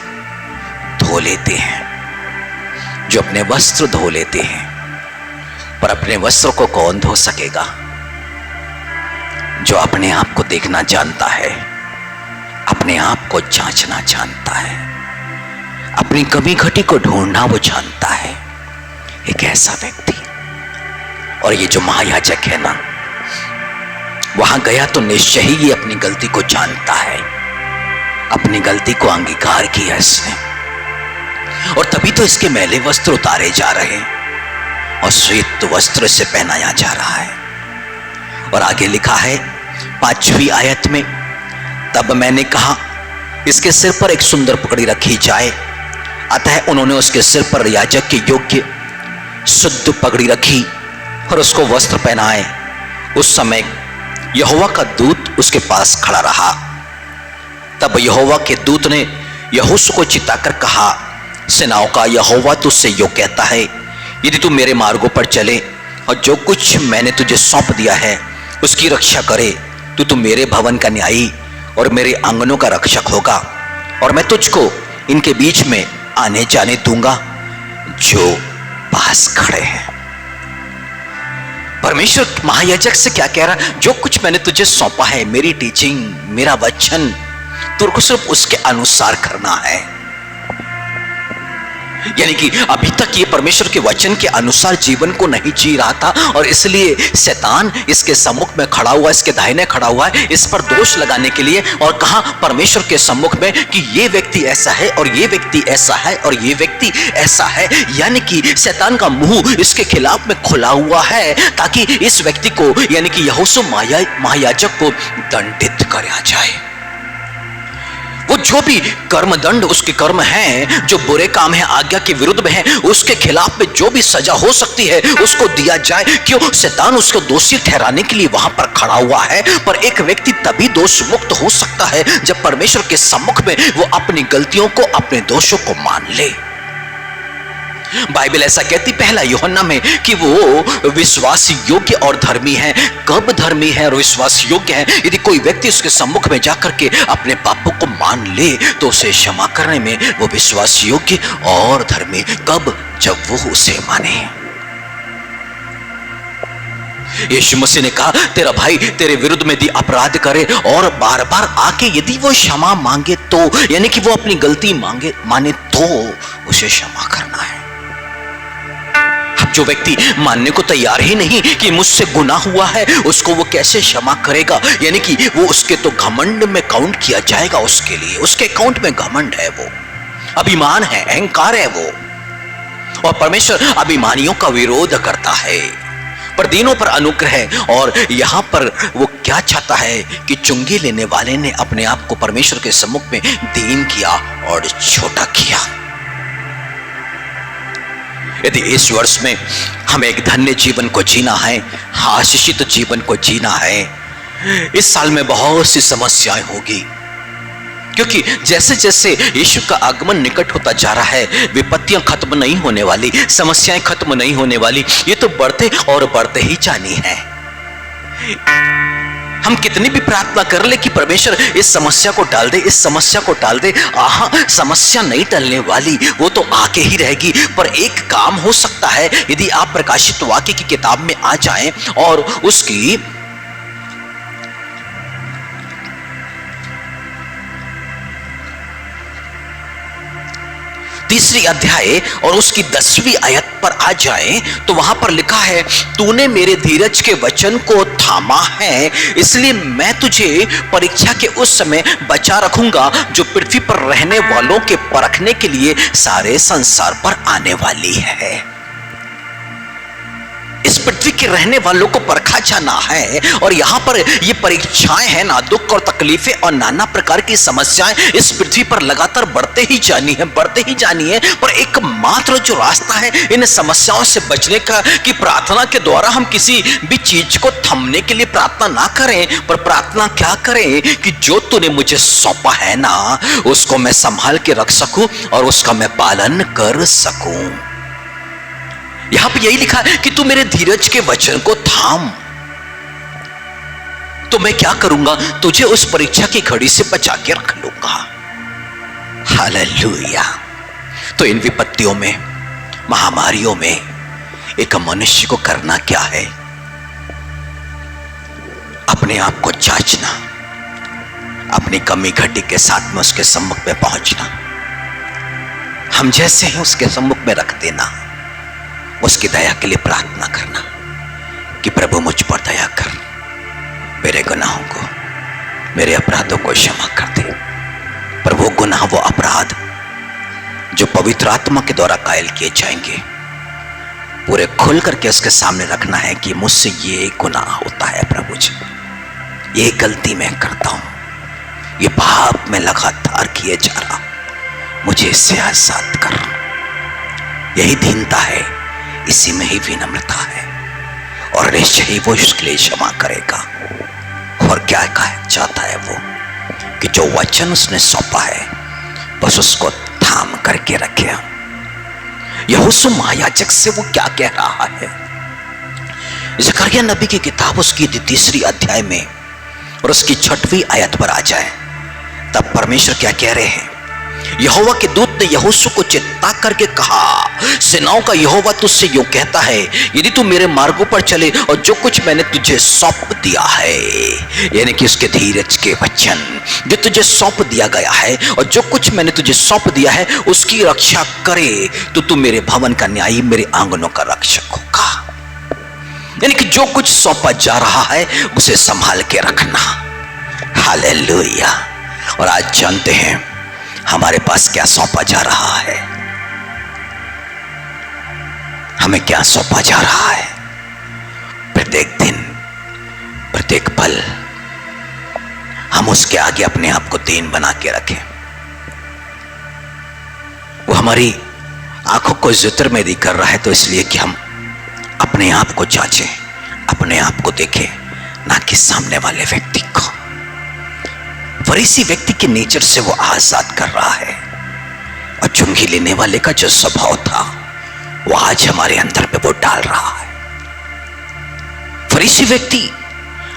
धो लेते हैं, जो अपने वस्त्र धो लेते हैं। पर अपने वस्त्र को कौन धो सकेगा? जो अपने आप को देखना जानता है, अपने आप को जांचना जानता है, अपनी कमी घटी को ढूंढना वो जानता है, एक ऐसा व्यक्ति। और ये जो महायाजक है ना, वहां गया तो निश्चय ही ये अपनी गलती को जानता है, अपनी गलती को अंगीकार किया इसने, और तभी तो इसके मैले वस्त्र उतारे जा रहे और श्वेत वस्त्र से पहनाया जा रहा है। और आगे लिखा है 5वीं आयत में, तब मैंने कहा इसके सिर पर एक सुंदर पगड़ी रखी जाए। अतः उन्होंने उसके सिर पर याजक के योग्य शुद्ध पगड़ी रखी और उसको वस्त्र पहनाए। उस समय यहोवा का दूत उसके पास खड़ा रहा। तब यहोवा के दूत ने यहोशू को चिताकर कहा, सेनाओं का यहोवा तुझसे यो कहता है, यदि तू मेरे मार्गों पर चले और जो कुछ मैंने तुझे सौंप दिया है उसकी रक्षा करे, तो मेरे भवन का न्यायी और मेरे आंगनों का रक्षक होगा, और मैं तुझको इनके बीच में आने जाने दूंगा जो पास खड़े हैं। परमेश्वर महायाजक से क्या कह रहा? जो कुछ मैंने तुझे सौंपा है, मेरी टीचिंग, मेरा वचन, तुझको सिर्फ उसके अनुसार करना है। यानी कि अभी तक ये परमेश्वर के वचन के अनुसार जीवन को नहीं जी रहा था, और इसलिए शैतान इसके सम्मुख में खड़ा हुआ, इसके दाहिने खड़ा हुआ है, इस पर दोष लगाने के लिए, और कहा परमेश्वर के सम्मुख में कि ये व्यक्ति ऐसा है और ये व्यक्ति ऐसा है और ये व्यक्ति ऐसा है। यानी कि शैतान का मुंह इसके खिलाफ में खुला हुआ है, ताकि इस व्यक्ति को, यानी कि यहोशू महायाजक को दंडित किया जाए। वो जो भी कर्म दंड उसके कर्म हैं, जो बुरे काम है, आज्ञा के विरुद्ध में है, उसके खिलाफ में जो भी सजा हो सकती है उसको दिया जाए। क्यों? शैतान उसको दोषी ठहराने के लिए वहां पर खड़ा हुआ है। पर एक व्यक्ति तभी दोष मुक्त हो सकता है जब परमेश्वर के सम्मुख में वो अपनी गलतियों को, अपने दोषों को मान ले। बाइबल ऐसा कहती 1 यूहन्ना में कि वो विश्वास योग्य और धर्मी है। कब धर्मी है और विश्वास योग्य है? यदि कोई व्यक्ति उसके सम्मुख में जाकर के अपने पापों को मान ले तो उसे क्षमा करने में वो विश्वास योग्य और धर्मी। कब? जब वो उसे माने। यीशु मसीह ने कहा, तेरा भाई तेरे विरुद्ध में यदि अपराध करे और बार बार आके यदि वो क्षमा मांगे तो, यानी कि वो अपनी गलती माने तो उसे क्षमा करना है। जो व्यक्ति मानने को तैयार ही नहीं कि मुझसे गुनाह हुआ है, उसको वो कैसे क्षमा करेगा? यानी कि वो उसके तो घमंड में काउंट किया जाएगा, उसके लिए उसके अकाउंट में घमंड है, वो अभिमान है, अहंकार है वो। और परमेश्वर अभिमानियों का विरोध करता है, पर दीनों पर अनुग्रह है। और यहां पर वो क्या चाहता है कि चुंगी लेने वाले ने अपने आप को परमेश्वर के सम्मुख में दीन किया और छोटा किया। यदि इस वर्ष में हमें एक धन्य जीवन को जीना है, आशीषित जीवन को जीना है, इस साल में बहुत सी समस्याएं होगी, क्योंकि जैसे जैसे यीशु का आगमन निकट होता जा रहा है, विपत्तियां खत्म नहीं होने वाली, समस्याएं खत्म नहीं होने वाली, ये तो बढ़ते और बढ़ते ही जानी है। हम कितनी भी प्रार्थना कर ले कि परमेश्वर इस समस्या को टाल दे, इस समस्या को टाल दे, समस्या नहीं टलने वाली, वो तो आके ही रहेगी। पर एक काम हो सकता है, यदि आप प्रकाशित वाक्य की किताब में आ जाएं और उसकी 3 अध्याय और उसकी 10वीं आयत पर आ जाएं तो वहां पर लिखा है, तूने मेरे धीरज के वचन को थामा है, इसलिए मैं तुझे परीक्षा के उस समय बचा रखूंगा जो पृथ्वी पर रहने वालों के परखने के लिए सारे संसार पर आने वाली है। इस पृथ्वी के रहने वालों को परखा जाना है, और यहां पर ये परीक्षाएं हैं ना, दुख और तकलीफें और नाना प्रकार की समस्याएं इस पृथ्वी पर लगातार बढ़ते ही जानी है, बढ़ते ही जानी है। पर एकमात्र जो रास्ता है इन समस्याओं से बचने का, कि प्रार्थना के द्वारा हम किसी भी चीज को थमने के लिए प्रार्थना ना करें, पर प्रार्थना क्या करें कि जो तूने मुझे सौंपा है ना, उसको मैं संभाल के रख सकूं और उसका मैं पालन कर सकूं। यहां पे यही लिखा है कि तू मेरे धीरज के वचन को थाम, तो मैं क्या करूंगा, तुझे उस परीक्षा की घड़ी से बचा के रख लूंगा। हालेलुया। तो इन विपत्तियों में, महामारियों में एक मनुष्य को करना क्या है? अपने आप को जांचना, अपनी कमी घटी के साथ में उसके सम्मुख में पहुंचना, हम जैसे हैं उसके सम्मुख में रख देना, उसकी दया के लिए प्रार्थना करना कि प्रभु मुझ पर दया कर, मेरे गुनाहों को, मेरे अपराधों को क्षमा कर दे। पर वो गुनाह, वो अपराध जो पवित्र आत्मा के द्वारा कायल किए जाएंगे, पूरे खुल करके उसके सामने रखना है कि मुझसे ये गुनाह होता है प्रभु जी, ये गलती मैं करता हूं, ये पाप में लगातार किए जा रहा, मुझे इससे आजाद कर। यही दीनता है, इसी में ही विनम्रता है, और निश्चय ही वो उसके लिए क्षमा करेगा। और क्या कहा चाहता है वो कि जो वचन उसने सौंपा है बस उसको थाम करके रखे। यहोशू महायाजक से वो क्या कह रहा है? जकरिया नबी की किताब उसकी 3 अध्याय में और उसकी 6वीं आयत पर आ जाए, तब परमेश्वर क्या कह रहे हैं? यहोवा के दूत ने यहोशू को चेता करके कहा, सेनाओं का यहोवा तुझसे यूं कहता है, यदि तू मेरे मार्गों पर चले और जो कुछ मैंने तुझे सौंप दिया है, यानी कि उसके धीरज के वचन जो तुझे सौंप दिया गया है, और जो कुछ मैंने तुझे सौंप दिया है उसकी रक्षा करे, तो तू मेरे भवन का न्यायी, मेरे आंगनों का रक्षक होगा। यानी कि जो कुछ सौंपा जा रहा है उसे संभाल के रखना। हालेलुया। और आज जानते हैं हमारे पास क्या सौंपा जा रहा है, हमें क्या सौंपा जा रहा है। प्रत्येक दिन, प्रत्येक पल हम उसके आगे अपने आप को दीन बना के रखें। वो हमारी आंखों को जिक्र में दी कर रहा है, तो इसलिए कि हम अपने आप को जांचें, अपने आप को देखें, ना कि सामने वाले व्यक्ति को। फरीसी व्यक्ति के नेचर से वो आजाद कर रहा है, और चुंगी लेने वाले का जो स्वभाव था वो आज हमारे अंदर पे वो डाल रहा है। फरीसी व्यक्ति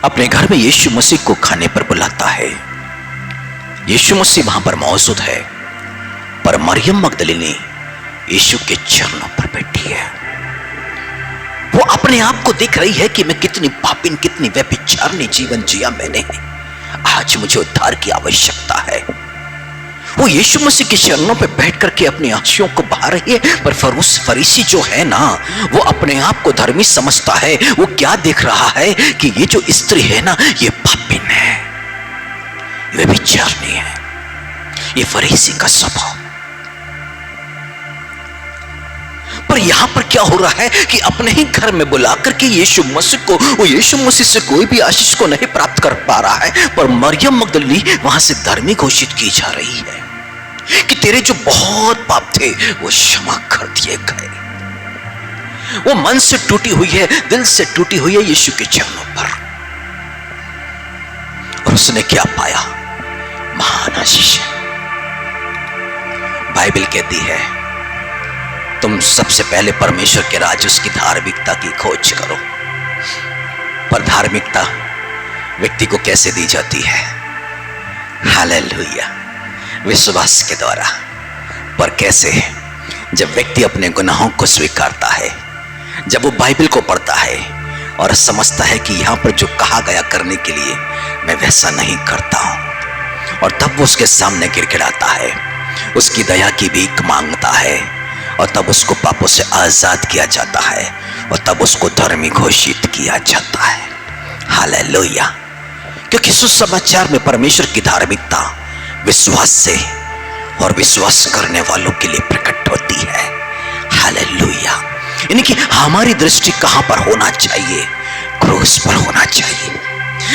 अपने घर में यीशु मसीह को खाने पर बुलाता है, यीशु मसीह वहां पर मौजूद है, पर मरियम मगदलीनी यीशु के चरणों पर बैठी है। वो अपने आप को देख रही है कि मैं कितनी पापिन, कितनी व्यभिचारिणी जीवन जिया मैंने, आज मुझे उद्धार की आवश्यकता है। वो यीशु मसीह के चरणों पे बैठ करके अपनी आंसुओं को बहा रही है। पर फरीसी जो है ना, वो अपने आप को धर्मी समझता है। वो क्या देख रहा है कि ये जो स्त्री है ना, ये पापिन है, ये व्यभिचारिणी है, ये फरीसी का स्वभाव। पर यहां पर क्या हो रहा है कि अपने ही घर में बुलाकर के यीशु मसीह को, वो यीशु मसीह से कोई भी आशीष को नहीं प्राप्त कर पा रहा है, पर मरियम मगदलीनी वहां से धर्मी घोषित की जा रही है कि तेरे जो बहुत पाप थे वो क्षमा कर दिए गए। वो मन से टूटी हुई है, दिल से टूटी हुई है यीशु के चरणों पर, और उसने क्या पाया? महान आशीष। बाइबल कहती है तुम सबसे पहले परमेश्वर के राज्य, उसकी धार्मिकता की खोज करो। पर धार्मिकता व्यक्ति को कैसे दी जाती है? हालेलुया, विश्वास के द्वारा। पर कैसे? जब व्यक्ति अपने गुनाहों को स्वीकारता है, जब वो बाइबल को पढ़ता है और समझता है कि यहां पर जो कहा गया करने के लिए मैं वैसा नहीं करता हूं, और तब वो उसके सामने गिड़गिड़ाता है, उसकी दया की भीख मांगता है, और तब उसको पापों से आजाद किया जाता है, और तब उसको धर्मी घोषित किया जाता है। हालेलुया। क्योंकि सुसमाचार में परमेश्वर की धार्मिकता विश्वास से और विश्वास करने वालों के लिए प्रकट होती है। हालेलुया। यानी कि हमारी दृष्टि कहां पर होना चाहिए? क्रूस पर होना चाहिए।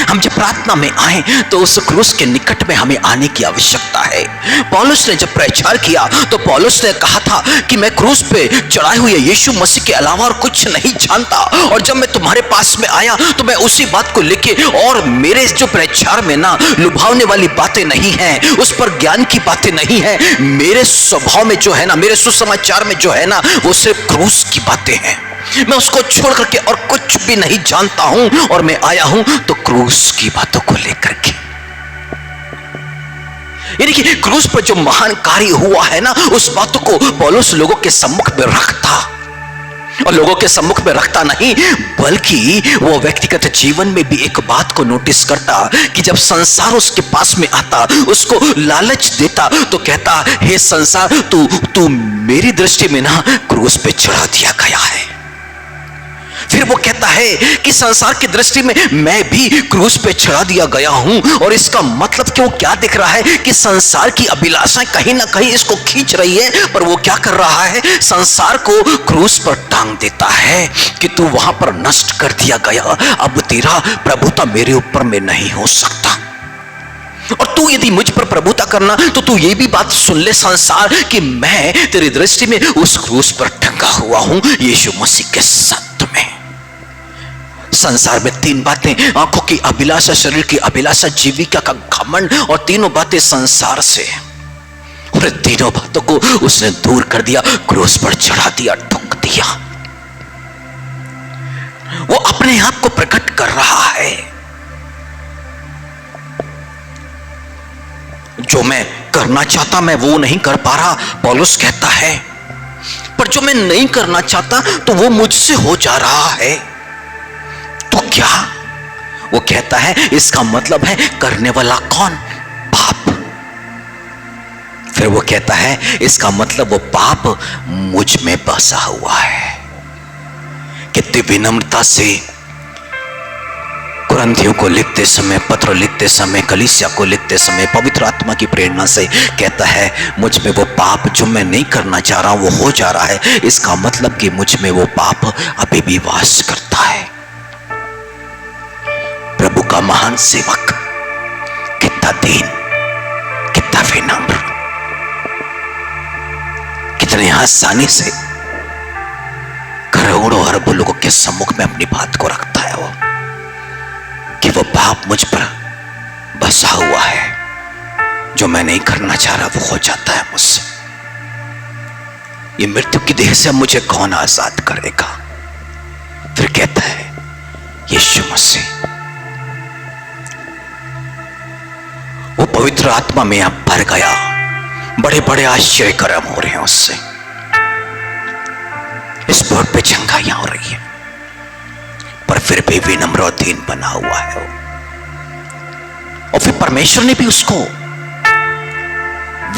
हम जब प्रार्थना में आए तो उस क्रूस के निकट में हमें आने की आवश्यकता है। पौलुस ने जब प्रचार किया तो पौलुस ने कहा था कि मैं क्रूस पे चढ़ाए हुए यीशु मसीह के अलावा और कुछ नहीं जानता, और जब मैं तुम्हारे पास में आया तो मैं उसी बात को लेके, और मेरे जो प्रचार में ना लुभावने वाली बातें नहीं है, उस पर ज्ञान की बातें नहीं है, मेरे स्वभाव में जो है ना, मेरे सुसमाचार में जो है ना, वो सिर्फ क्रूस की बातें हैं। मैं उसको छोड़ करके और कुछ भी नहीं जानता हूं, और मैं आया हूं तो क्रूस की बातों को लेकर के। यानी कि क्रूस पर जो महान कार्य हुआ है ना, उस बातों को पौलुस लोगों के सम्मुख में रखता, और लोगों के सम्मुख में रखता नहीं, बल्कि वो व्यक्तिगत जीवन में भी एक बात को नोटिस करता कि जब संसार उसके पास में आता, उसको लालच देता, तो कहता, हे संसार, तू मेरी दृष्टि में ना क्रूस पे चढ़ा दिया गया है। फिर वो कहता है कि संसार की दृष्टि में मैं भी क्रूस पे चढ़ा दिया गया हूं, और इसका मतलब क्यों क्या दिख रहा है कि संसार की अभिलाषाएं कहीं ना कहीं इसको खींच रही है, पर वो क्या कर रहा है, संसार को क्रूस पर टांग देता है कि तू वहां पर नष्ट कर दिया गया, अब तेरा प्रभुता मेरे ऊपर में नहीं हो सकता। और तू यदि मुझ पर प्रभुता करना, तो तू ये भी बात सुन ले संसार, कि मैं तेरी दृष्टि में उस क्रूस पर टंगा हुआ हूं, यीशु मसीह के सत्य में। संसार में तीन बातें, आंखों की अभिलाषा, शरीर की अभिलाषा, जीविका का घमंड, और तीनों बातें संसार से, और तीनों बातों को उसने दूर कर दिया, क्रूस पर चढ़ा दिया, ठोक दिया। वो अपने आप को प्रकट कर रहा है, जो मैं करना चाहता मैं वो नहीं कर पा रहा, पौलुस कहता है, पर जो मैं नहीं करना चाहता तो वो मुझसे हो जा रहा है। तो क्या? वो कहता है, इसका मतलब है करने वाला कौन? पाप। फिर वो कहता है, इसका मतलब वो पाप मुझ में बसा हुआ है। कितनी विनम्रता से कुरिन्थियों को लिखते समय, पत्र लिखते समय, कलीसिया को लिखते समय पवित्र आत्मा की प्रेरणा से कहता है, मुझ में वो पाप जो मैं नहीं करना चाह रहा हूं वो हो जा रहा है। इसका मतलब कि मुझ में वो पाप अभी भी वास करता है। प्रभु का महान सेवक कितना दीन, कितना विनम्र, कितने आसानी से करोड़ों अरबों लोगों के सम्मुख में अपनी बात को रखता है, वो कि वो पाप मुझ पर बसा हुआ है, जो मैं नहीं करना चाह रहा वो हो जाता है मुझसे। ये मृत्यु की देह से मुझे कौन आजाद करेगा? फिर कहता है, यीशु मसीह। वो पवित्र आत्मा में अब भर गया, बड़े बड़े आश्चर्य कर्म हो रहे हैं उससे। इस बोर्ड पे चंगाइयां हो रही है, पर फिर भी विनम्र और दीन बना हुआ है वो। और फिर परमेश्वर ने भी उसको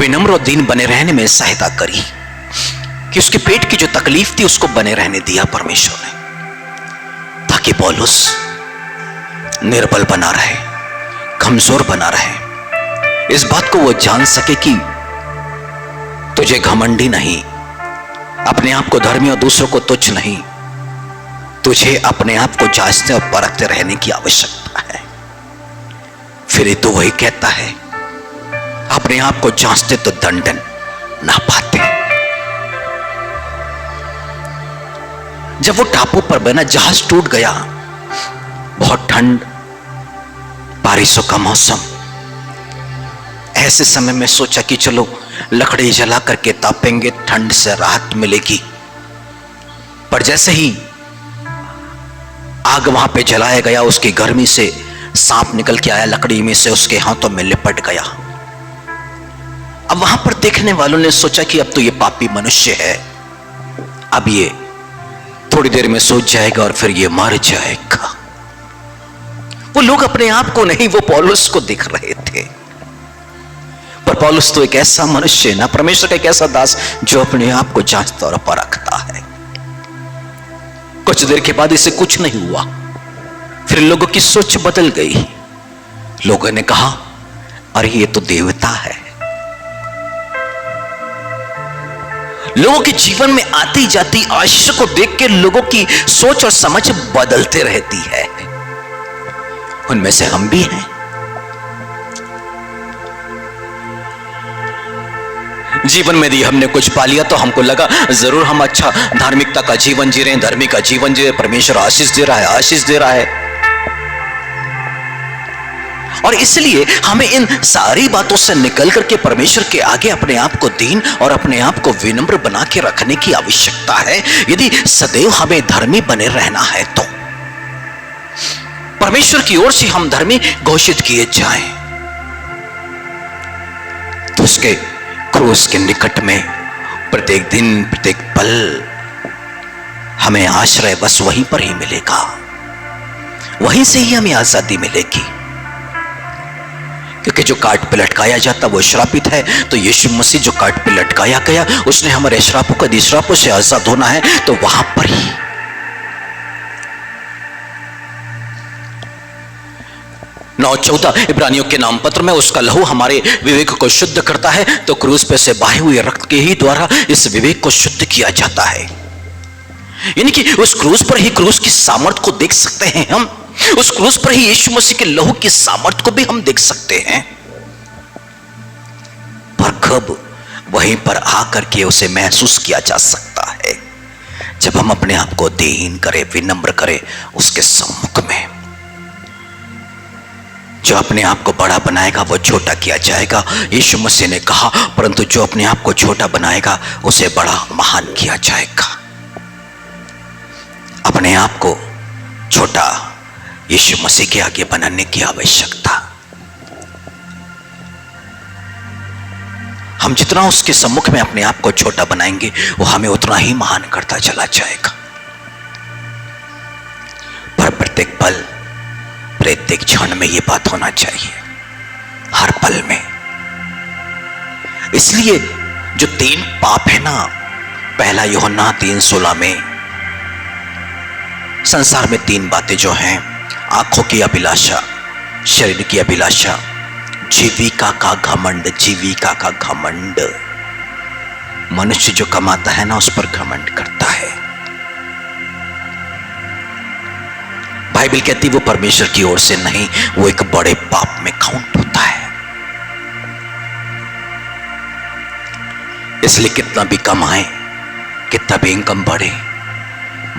विनम्र और दीन बने रहने में सहायता करी, कि उसके पेट की जो तकलीफ थी उसको बने रहने दिया परमेश्वर ने, ताकि पौलुस निर्बल बना रहे, कमजोर बना रहे। इस बात को वो जान सके कि तुझे घमंडी नहीं, अपने आप को धर्मी और दूसरों को तुच्छ नहीं, तुझे अपने आप को जांचते और परखते रहने की आवश्यकता है। फिर तो वही कहता है, अपने आप को जांचते तो दंडन ना पाते। जब वो टापू पर बना, जहाज टूट गया, बहुत ठंड, बारिशों का मौसम, ऐसे समय में सोचा कि चलो लकड़ी जला करके तापेंगे, ठंड से राहत मिलेगी। पर जैसे ही आग वहां पे जलाया गया, उसकी गर्मी से सांप निकल के आया लकड़ी में से, उसके हाथों में लिपट गया। अब वहां पर देखने वालों ने सोचा कि अब तो ये पापी मनुष्य है, अब ये थोड़ी देर में सोच जाएगा और फिर ये मर जाएगा। वो लोग अपने आप को नहीं, वो पौलुस को दिख रहे थे। पर पौलुस तो एक ऐसा मनुष्य है ना, परमेश्वर का एक ऐसा दास जो अपने आप को जांचता और परखता है। कुछ देर के बाद इसे कुछ नहीं हुआ, फिर लोगों की सोच बदल गई। लोगों ने कहा, अरे ये तो देवता है। लोगों के जीवन में आती जाती आश्चर्य को देख के लोगों की सोच और समझ बदलते रहती है। उनमें से हम भी हैं। जीवन में यदि हमने कुछ पा लिया तो हमको लगा जरूर हम अच्छा धार्मिकता का जीवन जी रहे हैं, धर्मी का जीवन जी रहे, परमेश्वर आशीष दे रहा है, आशीष दे रहा है। और इसलिए हमें इन सारी बातों से निकल करके परमेश्वर के आगे अपने आप को दीन और अपने आप को विनम्र बना के रखने की आवश्यकता है। यदि सदैव हमें धर्मी बने रहना है तो परमेश्वर की ओर से हम धर्मी घोषित किए जाएं, तो उसके क्रूस के निकट में प्रत्येक दिन, प्रत्येक पल हमें आश्रय बस वहीं पर ही मिलेगा, वहीं से ही हमें आजादी मिलेगी। क्योंकि जो काट पे लटकाया जाता वो श्रापित है, तो यीशु मसीह जो काट पे लटकाया गया उसने हमारे श्रापों को, यदि श्रापों से आजाद होना है तो वहां पर ही। 9:14 इब्रानियों के नाम पत्र में, उसका लहू हमारे विवेक को शुद्ध करता है, तो क्रूस पे से बहे हुए रक्त के ही द्वारा इस विवेक को शुद्ध किया जाता है। यानी कि उस क्रूस पर ही क्रूस की सामर्थ को देख सकते हैं हम, उस क्रूस पर ही यीशु मसीह के लहू की सामर्थ को भी हम देख सकते हैं। पर कब? वहीं पर आकर के उसे महसूस किया जा सकता है जब हम अपने आप को दीन करें, विनम्र करें उसके सम्मुख में। जो अपने आप को बड़ा बनाएगा वो छोटा किया जाएगा, यीशु मसीह ने कहा, परंतु जो अपने आप को छोटा बनाएगा उसे बड़ा महान किया जाएगा। अपने आप को छोटा यीशु मसीह के आगे बनाने की आवश्यकता। हम जितना उसके सम्मुख में अपने आप को छोटा बनाएंगे वो हमें उतना ही महान करता चला जाएगा। पर प्रत्येक पल, प्रत्येक क्षण में ये बात होना चाहिए, हर पल में। इसलिए जो 3 पाप है ना, पहला यूहन्ना 3:16 में, संसार में 3 बातें जो हैं, आंखों की अभिलाषा, शरीर की अभिलाषा, जीविका का घमंड। जीविका का घमंड, मनुष्य जो कमाता है ना उस पर घमंड करता है। बाइबल कहती वो परमेश्वर की ओर से नहीं, वो एक बड़े पाप में काउंट होता है। इसलिए कितना भी कमाए, कितना भी इनकम बढ़े,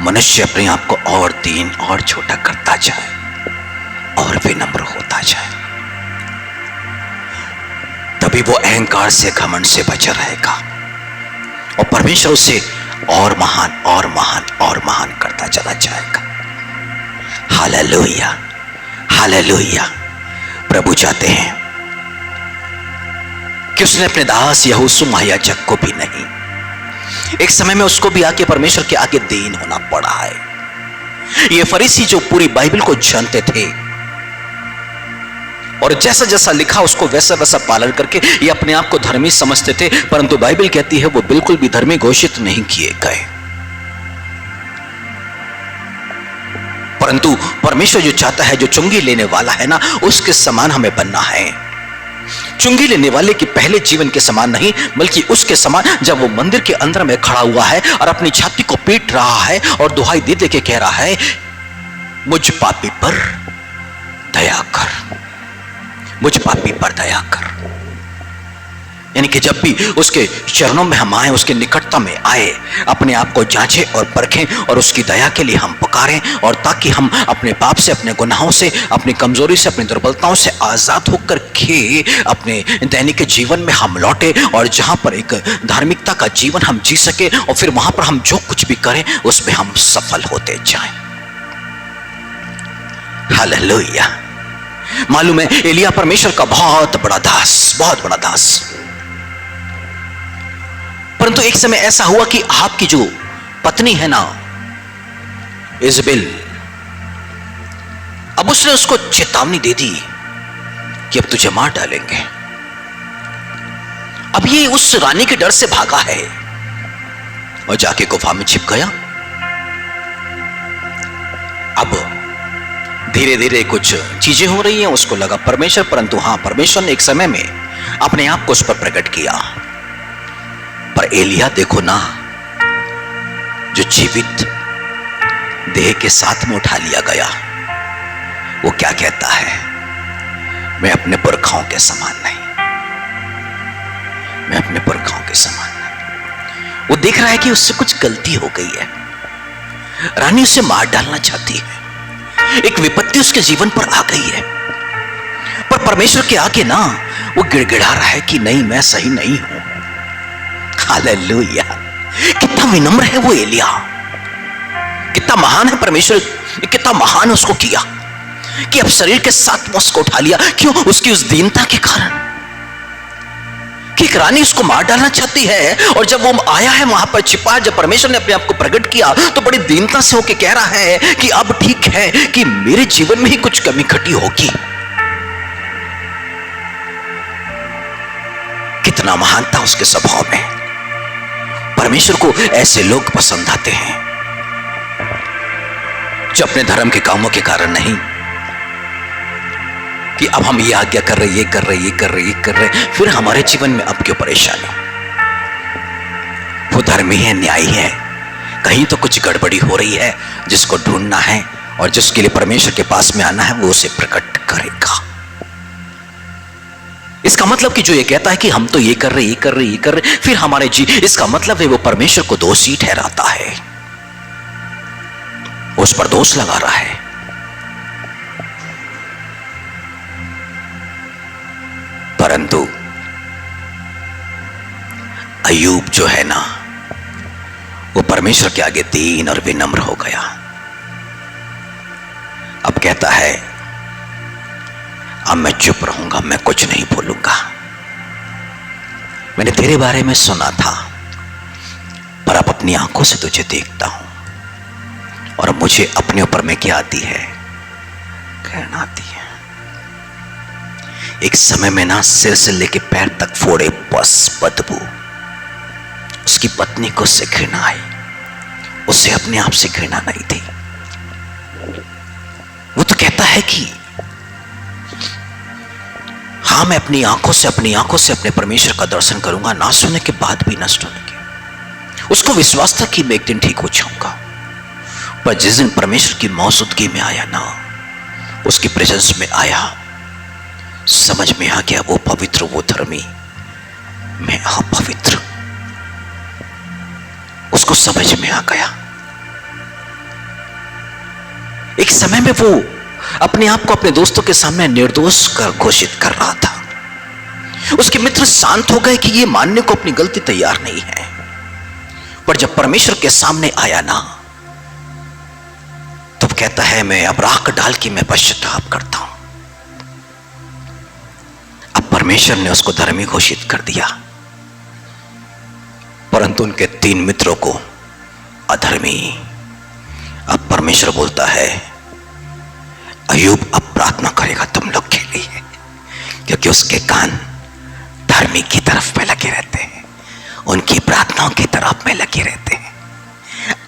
मनुष्य अपने आप को और दीन और छोटा करता जाए और विनम्र होता जाए, तभी वो अहंकार से, घमंड से बचा रहेगा और परमेश्वर उसे और महान और महान और महान करता चला जाएगा। Hallelujah, hallelujah. प्रभु चाहते हैं कि उसने अपने दास यहोशू महायाजक को भी नहीं, एक समय में उसको भी आके परमेश्वर के आगे दीन होना पड़ा है। ये फरीसी जो पूरी बाइबल को जानते थे और जैसा जैसा लिखा उसको वैसा वैसा पालन करके ये अपने आप को धर्मी समझते थे, परंतु बाइबल कहती है वो बिल्कुल भी धर्मी घोषित नहीं किए गए। परंतु परमेश्वर जो चाहता है, जो चुंगी लेने वाला है ना, उसके समान हमें बनना है। चुंगी लेने वाले के पहले जीवन के समान नहीं, बल्कि उसके समान जब वो मंदिर के अंदर में खड़ा हुआ है और अपनी छाती को पीट रहा है और दुहाई दे दे के कह रहा है, मुझ पापी पर दया कर, मुझ पापी पर दया कर। यानी कि जब भी उसके चरणों में हम आए, उसके निकटता में आए, अपने आप को जांचें और परखें और उसकी दया के लिए हम पुकारें, और ताकि हम अपने पाप से, अपने गुनाहों से, अपनी कमजोरी से, अपनी दुर्बलताओं से आजाद होकर के अपने दैनिक जीवन में हम लौटे और जहां पर एक धार्मिकता का जीवन हम जी सके और फिर वहां पर हम जो कुछ भी करें उसमें हम सफल होते जाएं। हालेलुया। मालूम है एलिया परमेश्वर का बहुत बड़ा दास, बहुत बड़ा दास, परंतु एक समय ऐसा हुआ कि आपकी जो पत्नी है ना इजबेल, अब उसने उसको चेतावनी दे दी कि अब तुझे मार डालेंगे। अब ये उस रानी के डर से भागा है और जाके गुफा में छिप गया। अब धीरे धीरे कुछ चीजें हो रही हैं, उसको लगा परमेश्वर, परंतु हां, परमेश्वर ने एक समय में अपने आप को उस पर प्रकट किया। पर एलिया देखो ना, जो जीवित देह के साथ में उठा लिया गया, वो क्या कहता है, मैं अपने पुरखाओं के समान नहीं, मैं अपने पुरखाओं के समान नहीं। वो देख रहा है कि उससे कुछ गलती हो गई है, रानी उसे मार डालना चाहती है, एक विपत्ति उसके जीवन पर आ गई है, पर परमेश्वर के आगे ना वो गिड़गिड़ा रहा है कि नहीं, मैं सही नहीं हूं। हालेलुया। कितना विनम्र है वो एलिया, कितना महान है परमेश्वर, कितना महान उसको किया कि अब शरीर के साथ उसको उठा लिया। क्यों? उसकी उस दीनता के कारण। कि एक रानी उसको मार डालना चाहती है, और जब वो आया है वहां पर छिपा, जब परमेश्वर ने अपने आप को प्रकट किया तो बड़ी दीनता से होकर कह रहा है कि अब ठीक है कि मेरे जीवन में ही कुछ कमी घटी होगी। कितना महान था उसके स्वभाव में। परमेश्वर को ऐसे लोग पसंद आते हैं जो अपने धर्म के कामों के कारण नहीं कि अब हम ये आज्ञा कर रहे, ये कर रहे, ये कर रहे, ये कर रहे, फिर हमारे जीवन में अब क्यों परेशानी। वो धर्मी है, न्यायी है, कहीं तो कुछ गड़बड़ी हो रही है जिसको ढूंढना है और जिसके लिए परमेश्वर के पास में आना है, वो उसे प्रकट करेगा। इसका मतलब कि जो ये कहता है कि हम तो ये कर रहे, ये कर रहे, ये कर रहे, फिर हमारे इसका मतलब है वो परमेश्वर को दोषी ठहराता है, उस पर दोष लगा रहा है। परंतु अय्यूब जो है ना, वो परमेश्वर के आगे दीन और विनम्र हो गया। अब कहता है अब मैं चुप रहूंगा, मैं कुछ नहीं बोलूंगा। मैंने तेरे बारे में सुना था, पर अब अपनी आंखों से तुझे देखता हूं और मुझे अपने ऊपर में क्या आती है, कहना आती है। एक समय में ना सिर से लेके पैर तक फोड़े बस बदबू। उसकी पत्नी को उससे घृणा आई, उसे अपने आप से घृणा नहीं थी। वो तो कहता है कि हाँ, मैं अपनी आंखों से अपने परमेश्वर का दर्शन करूंगा, ना सुनने के बाद भी नष्ट होने के। उसको विश्वास था कि मैं एक दिन ठीक हो जाऊंगा, पर जिस दिन परमेश्वर की मौजूदगी में आया ना, उसकी प्रेजेंस में आया, समझ में आ गया वो पवित्र, वो धर्मी, मैं अपवित्र। उसको समझ में आ गया। एक समय में वो अपने आप को अपने दोस्तों के सामने निर्दोष कर घोषित कर रहा था। उसके मित्र शांत हो गए कि ये मानने को अपनी गलती तैयार नहीं है, पर जब परमेश्वर के सामने आया ना, तो कहता है मैं अब राख डाल के मैं पश्चाताप करता हूं। अब परमेश्वर ने उसको धर्मी घोषित कर दिया, परंतु उनके 3 मित्रों को अधर्मी। अब परमेश्वर बोलता है अय्यूब अब प्रार्थना करेगा तुम लोग के लिए, क्योंकि उसके कान धर्मी की तरफ में लगे रहते हैं, उनकी प्रार्थनाओं की तरफ में लगे रहते हैं।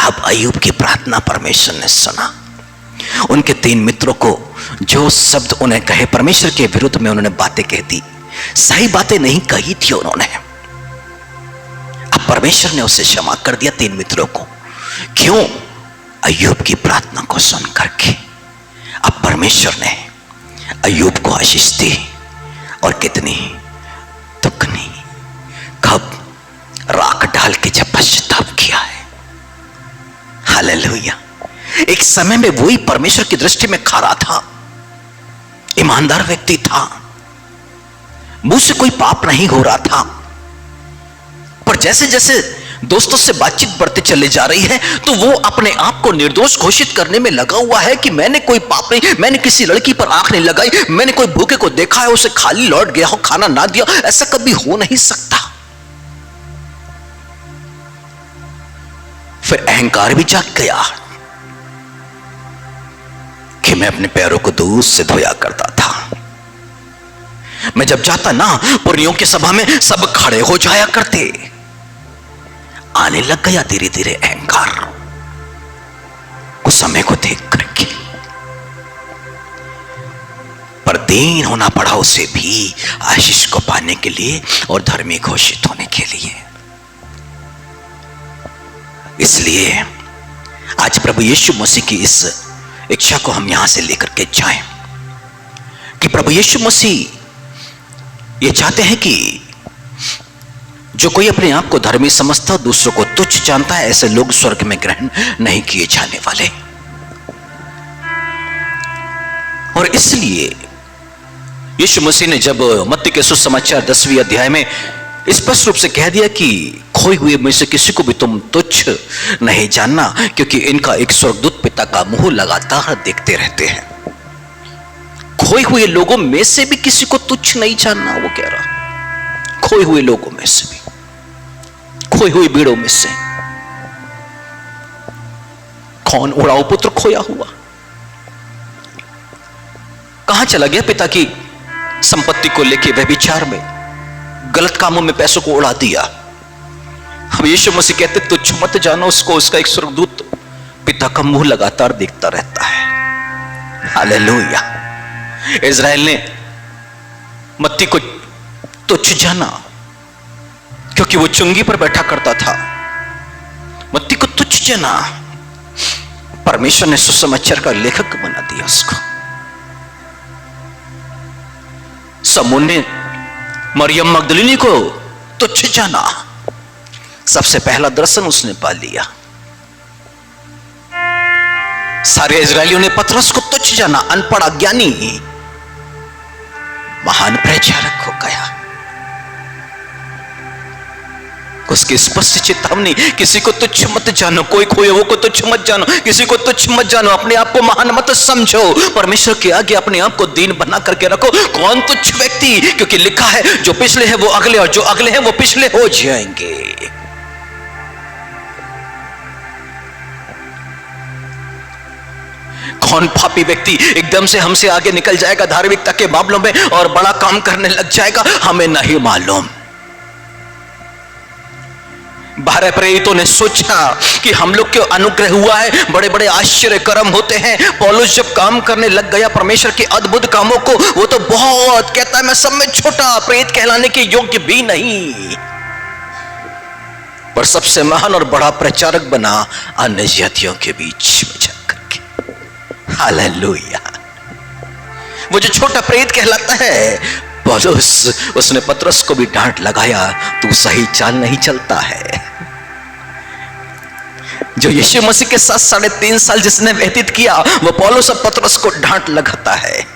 अब अय्यूब की प्रार्थना परमेश्वर ने सुना। उनके 3 मित्रों को जो शब्द उन्हें कहे, परमेश्वर के विरुद्ध में उन्होंने बातें कह दी, सही बातें नहीं कही थी उन्होंने। अब परमेश्वर ने उसे क्षमा कर दिया 3 मित्रों को। क्यों? अय्यूब की प्रार्थना को सुन करके। अब परमेश्वर ने अय्यूब को आशीष दी, और कितनी दुगनी। कब? राख डाल के जब पश्चाताप किया है। हालेलुया। एक समय में वही परमेश्वर की दृष्टि में खरा था, ईमानदार व्यक्ति था, मुंह से कोई पाप नहीं हो रहा था, पर जैसे जैसे दोस्तों से बातचीत बढ़ते चले जा रही है, तो वो अपने आप को निर्दोष घोषित करने में लगा हुआ है कि मैंने कोई पाप नहीं, मैंने किसी लड़की पर आंख नहीं लगाई, मैंने कोई भूखे को देखा है, उसे खाली लौट गया हो, खाना ना दिया, ऐसा कभी हो नहीं सकता। फिर अहंकार भी जाग गया कि मैं अपने पैरों को दूध से धोया करता था, मैं जब जाता ना पुर्नियों की सभा में सब खड़े हो जाया करते। आने लग गया धीरे धीरे अहंकार, उस समय को देख करके। पर दीन होना पड़ा उसे भी आशीष को पाने के लिए और धर्मी घोषित होने के लिए। इसलिए आज प्रभु यीशु मसीह की इस इच्छा को हम यहां से लेकर के जाएं कि प्रभु यीशु मसीह ये चाहते हैं कि जो कोई अपने आप को धर्मी समझता, दूसरों को तुच्छ जानता है, ऐसे लोग स्वर्ग में ग्रहण नहीं किए जाने वाले। और इसलिए यीशु मसीह ने जब मत्ती के सुसमाचार 10वें अध्याय में स्पष्ट रूप से कह दिया कि खोए हुए में से किसी को भी तुम तुच्छ नहीं जानना, क्योंकि इनका एक स्वर्गदूत पिता का मुंह लगातार देखते रहते हैं। खोए हुए लोगों में से भी किसी को तुच्छ नहीं जानना, वो कह रहा खोए हुए लोगों में से भी, खोई हुई भीड़ों में से कौन उड़ाऊ पुत्र खोया हुआ? कहां चला गया पिता की संपत्ति को लेके व्यभिचार में, गलत कामों में पैसों को उड़ा दिया? हम यीशु मसीह कहते तुच्छ मत जानो उसको, उसका एक स्वर्गदूत पिता का मुंह लगातार देखता रहता है। हालेलुया। इज़राइल ने मत्ती को तुच्छ जाना क्योंकि वो चुंगी पर बैठा करता था। मत्ती को तुच्छ जाना, परमेश्वर ने सुसमाचार का लेखक बना दिया उसको। समून ने मरियम मगदलिनी को तुच्छ जाना, सबसे पहला दर्शन उसने पा लिया। सारे इजरायलियों ने पतरस को तुच्छ जाना, अनपढ़ अज्ञानी, महान प्रचारक हो गया। उसकी स्पष्ट चेतावनी, किसी को तुच्छ मत जानो, कोई खोए वो को तुच्छ मत जानो, किसी को तुच्छ मत जानो, अपने आप को महान मत समझो, परमेश्वर के आगे अपने आप को दीन बना करके रखो। कौन तुच्छ व्यक्ति? क्योंकि लिखा है जो पिछले हैं वो अगले, और जो अगले हैं वो पिछले हो जाएंगे। कौन पापी व्यक्ति एकदम से हमसे आगे निकल जाएगा धार्मिकता के मामलों में और बड़ा काम करने लग जाएगा, हमें नहीं मालूम। 12 प्रेरितों ने सोचा कि हम लोग के अनुग्रह हुआ है, बड़े बड़े आश्चर्य कर्म होते हैं। पौलुस जब काम करने लग गया परमेश्वर के अद्भुत कामों को, वो तो बहुत कहता है मैं सब में छोटा, प्रेरित कहलाने के योग्य भी नहीं, पर सबसे महान और बड़ा प्रचारक बना अन्य जातियों के बीच में जाकर के। हालेलुया। वो जो छोटा प्रेरित कहलाता है पौलुस, उसने पतरस को भी डांट लगाया, तू सही चाल नहीं चलता है। जो यीशु मसीह के साथ 3.5 साल जिसने व्यतीत किया, वो पौलुस और पतरस को डांट लगाता है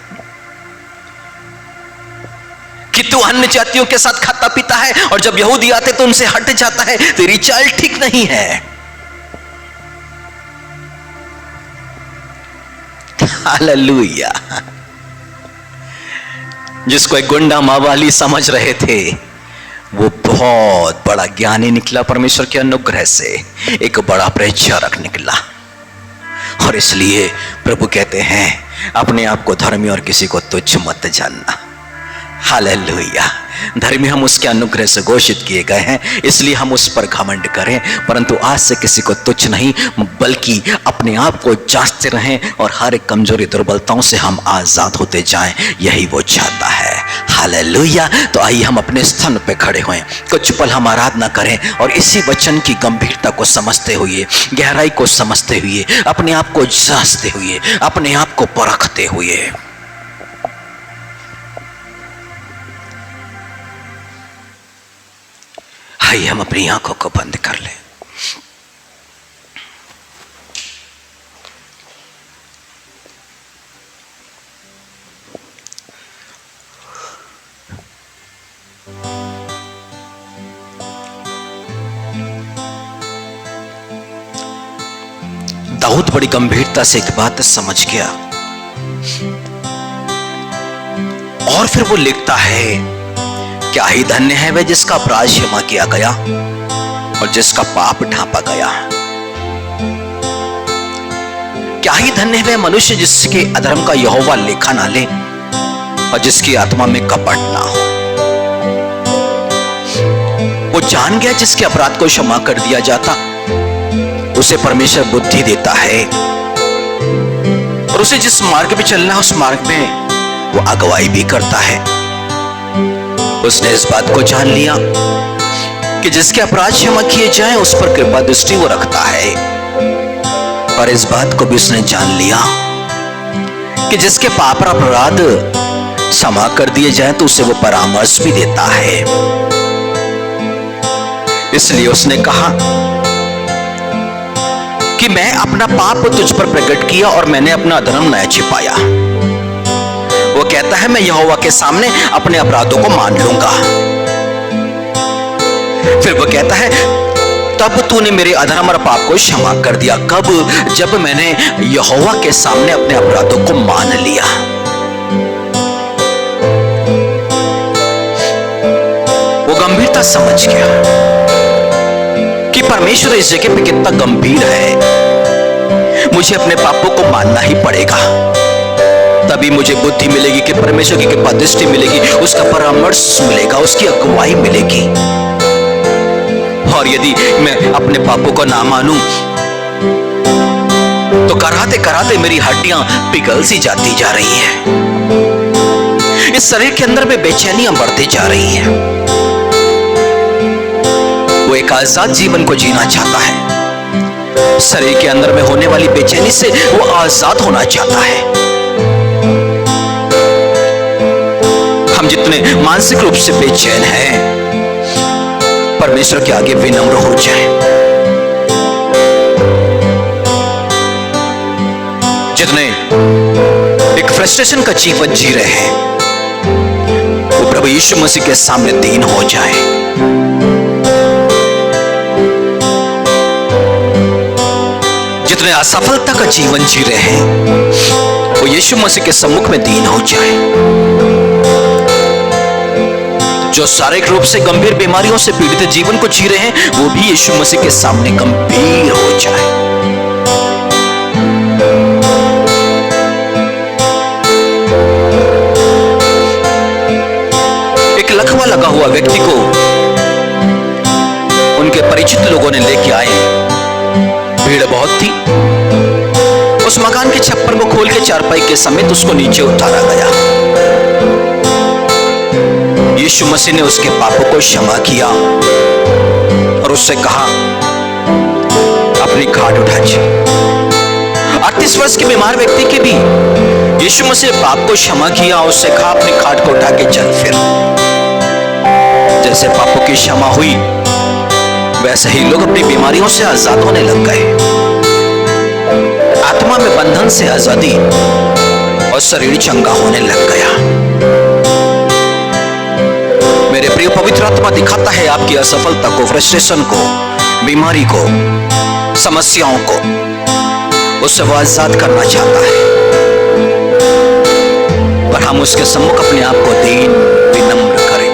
कि तू अन्य जातियों के साथ खाता पीता है और जब यहूदी आते तो उनसे हट जाता है, तेरी चाल ठीक नहीं है। हालेलुया। जिसको एक गुंडा मावाली समझ रहे थे, वो बहुत बड़ा ज्ञानी निकला परमेश्वर के अनुग्रह से, एक बड़ा प्रचारक निकला। और इसलिए प्रभु कहते हैं अपने आप को धर्मी और किसी को तुच्छ मत जानना। हालेलुया। धर्मी हम उसके अनुग्रह से घोषित किए गए हैं, इसलिए हम उस पर घमंड करें, परंतु आज से किसी को तुच्छ नहीं, बल्कि अपने आप को जांचते रहें और हर एक कमजोरी दुर्बलताओं से हम आजाद होते जाएं, यही वो चाहता है। हालेलुया। तो आइए हम अपने स्थान पे खड़े हों, कुछ पल हम आराधना करें और इसी वचन की गंभीरता को समझते हुए, गहराई को समझते हुए, अपने आप को जांचते हुए, अपने आप को परखते हुए आइए हम अपनी आंखों को बंद कर लें। दाऊद बड़ी गंभीरता से एक बात समझ गया और फिर वो लिखता है, क्या ही धन्य है वह जिसका अपराध क्षमा किया गया और जिसका पाप ढांपा गया। क्या ही धन्य है वह मनुष्य जिसके अधर्म का यहोवा लेखा ना ले और जिसकी आत्मा में कपट ना हो। वो जान गया जिसके अपराध को क्षमा कर दिया जाता, उसे परमेश्वर बुद्धि देता है और उसे जिस मार्ग पे चलना है उस मार्ग में वो अगुवाई भी करता है। उसने इस बात को जान लिया कि जिसके अपराध क्षमा किए जाएं उस पर कृपा दृष्टि वो रखता है, पर इस बात को भी उसने जान लिया कि जिसके पाप और अपराध क्षमा कर दिए जाएं तो उसे वो परामर्श भी देता है। इसलिए उसने कहा कि मैं अपना पाप तुझ पर प्रकट किया और मैंने अपना अधर्म न छिपाया। वो कहता है मैं यहोवा के सामने अपने अपराधों को मान लूंगा। फिर वो कहता है तब तूने मेरे अधर्म और पाप को क्षमा कर दिया। कब? जब मैंने यहोवा के सामने अपने अपराधों को मान लिया। वो गंभीरता समझ गया कि परमेश्वर इस जगह पे कितना गंभीर है। मुझे अपने पापों को मानना ही पड़ेगा, तभी मुझे बुद्धि मिलेगी कि परमेश्वर की कृपा दृष्टि मिलेगी, उसका परामर्श मिलेगा, उसकी अगुवाई मिलेगी। और यदि मैं अपने पापों को ना मानूं तो कराते कराते मेरी हड्डियां पिघल सी जाती जा रही है, इस शरीर के अंदर में बेचैनियां बढ़ती जा रही हैं। वो एक आजाद जीवन को जीना चाहता है, शरीर के अंदर में होने वाली बेचैनी से वो आजाद होना चाहता है। हम जितने मानसिक रूप से बेचैन हैं, परमेश्वर के आगे विनम्र हो जाएं। जितने एक फ्रस्ट्रेशन का जीवन जी रहे हैं, वो प्रभु यीशु मसीह के सामने दीन हो जाए। जितने असफलता का जीवन जी रहे हैं, वो यीशु मसीह के सम्मुख में दीन हो जाए। जो शारीरिक रूप से गंभीर बीमारियों से पीड़ित जीवन को जी रहे हैं, वो भी यीशु मसीह के सामने गंभीर हो जाए। एक लकवा लगा हुआ व्यक्ति को उनके परिचित लोगों ने लेके आए। भीड़ बहुत थी। उस मकान के छप्पर को खोल के चारपाई के समेत उसको नीचे उतारा गया। यीशु मसीह ने उसके पापों को क्षमा किया और उससे कहा, अपनी खाट उठा जी। 38 वर्ष के बीमार व्यक्ति के भी यीशु मसीह ने पाप को क्षमा किया और उससे कहा, अपनी खाट को उठा के चल फिर। जैसे पापों की क्षमा हुई, वैसे ही लोग अपनी बीमारियों से आजाद होने लग गए। आत्मा में बंधन से आजादी और शरीर चंगा होने लग गया। मेरे प्रिय, पवित्र आत्मा दिखाता है आपकी असफलता को, फ्रस्ट्रेशन को, बीमारी को, समस्याओं को, उससे वो आजाद करना चाहता है। पर हम उसके सम्मुख अपने आप को दीन विनम्र करें।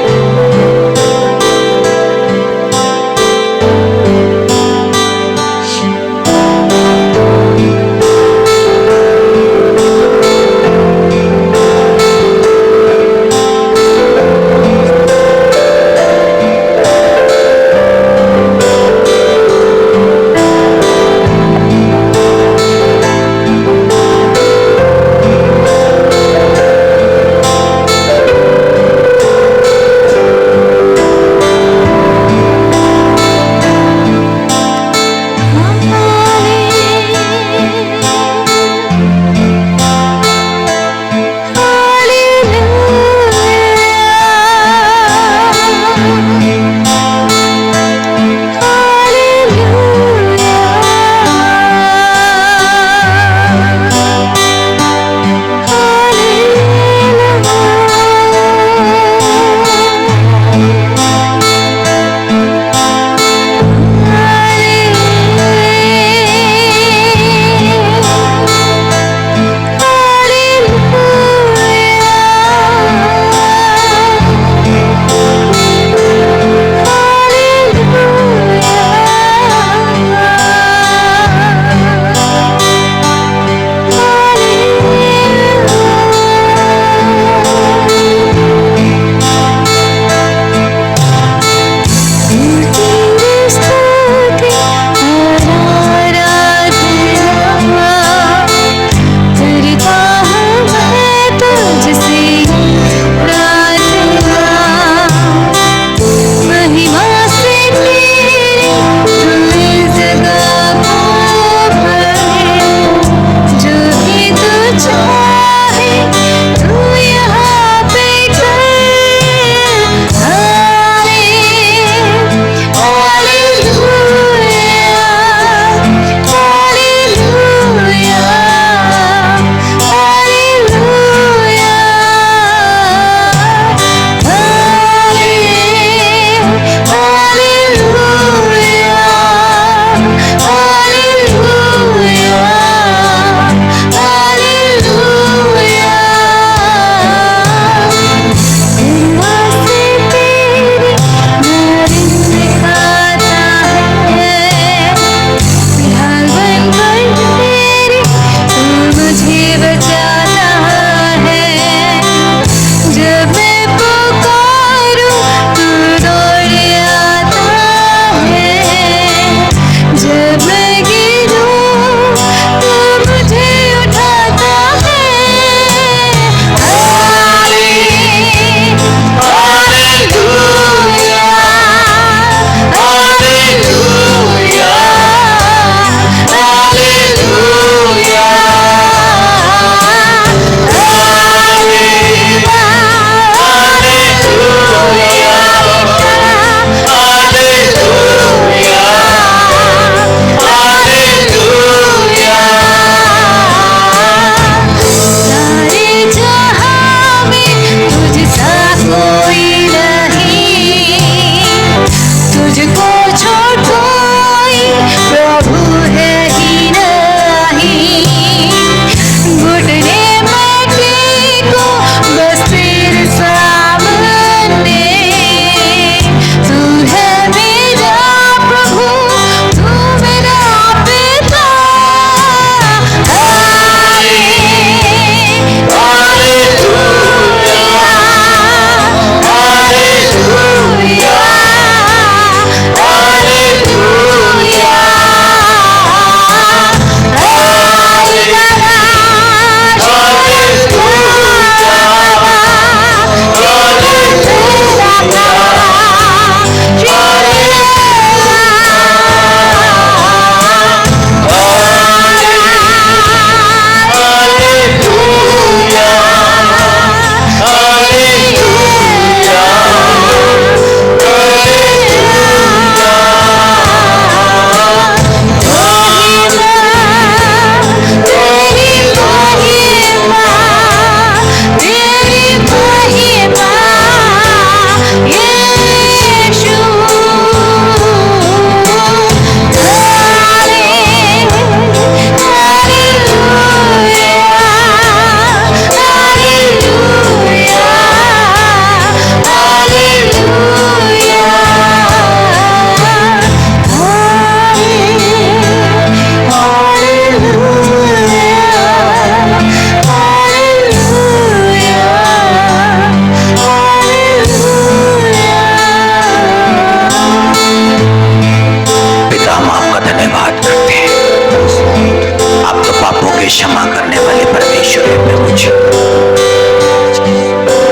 के क्षमा करने वाले परमेश्वर है प्रभु जी।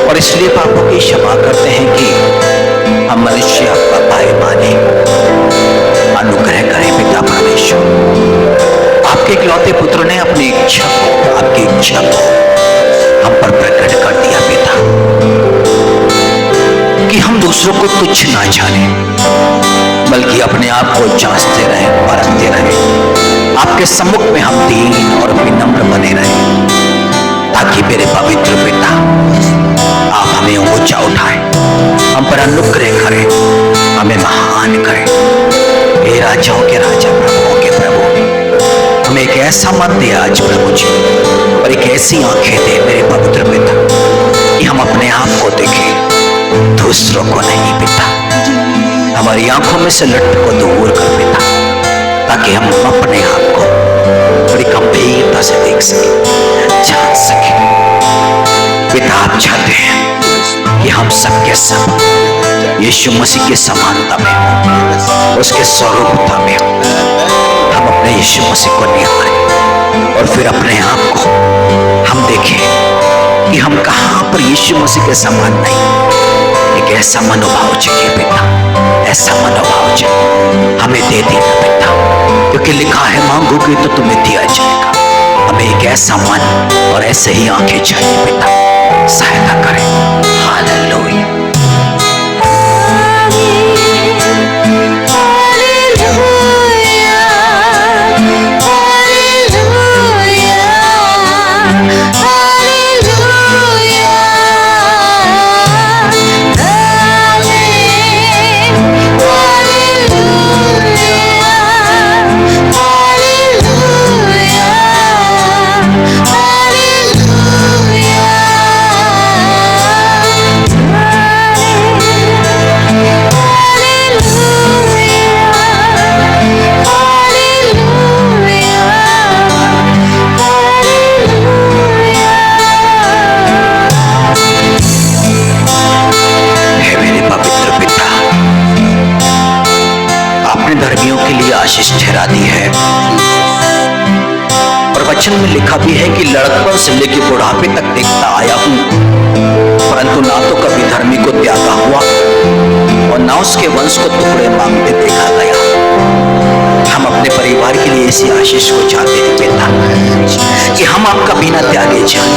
और इसलिए पापों की क्षमा करते हैं कि हम मनुष्य आपका भाई माने। अनुग्रह करें पिता परमेश्वर, आपके इकलौते पुत्र ने अपनी इच्छा को, आपकी इच्छा को हम पर प्रकट कर दिया पिता, कि हम दूसरों को तुच्छ ना जाने बल्कि अपने आप को जांचते रहे, परखते रहे। आपके सम्मुख में हम दीन और विनम्र बने रहे, ताकि मेरे पवित्र पिता आप हमें ऊंचा उठाएं, हम पर अनुग्रह करें, हमें महान करें। हे राजाओं के राजा, प्रभुओं के प्रभु, हमें एक ऐसा मन दे आज प्रभु जी, और एक ऐसी आंखें दे मेरे पवित्र पिता, कि हम अपने आप को देखें, दूसरों को नहीं पिता। हमारी आंखों में से लट को दूर कर पिता, ताकि हम अपने आप को बड़ी गंभीरता से देख सके, जान सके। पिता आप चाहते हैं कि हम सबके सब यीशु मसीह की समानता में हो, उसके स्वरूपता में हो। हम अपने यीशु मसीह को निहारें और फिर अपने आप को हम देखें कि हम कहां पर यीशु मसीह के समान नहीं। एक ऐसा मनोभाव चाहिए पिता, ऐसा मनोभाव चाहिए, हमें दे देना पिता, क्योंकि लिखा है मांगोगे तो तुम्हें दिया जाएगा। हमें एक ऐसा मन और ऐसे ही आंखें चाहिए पिता, सहायता करें। हालेलुया। धर्मियों के लिए आशीष ठहरा दी है, और वचन में लिखा भी है कि लड़कपन से लेकर बुढ़ापे तक देखता आया हूं, परंतु ना तो कभी धर्मी को त्यागा हुआ और ना उसके वंश को टुकड़े मांगते देखा गया। हम अपने परिवार के लिए इसी आशीष को चाहते हैं पिता, कि हम आपका बिना त्यागे जाएं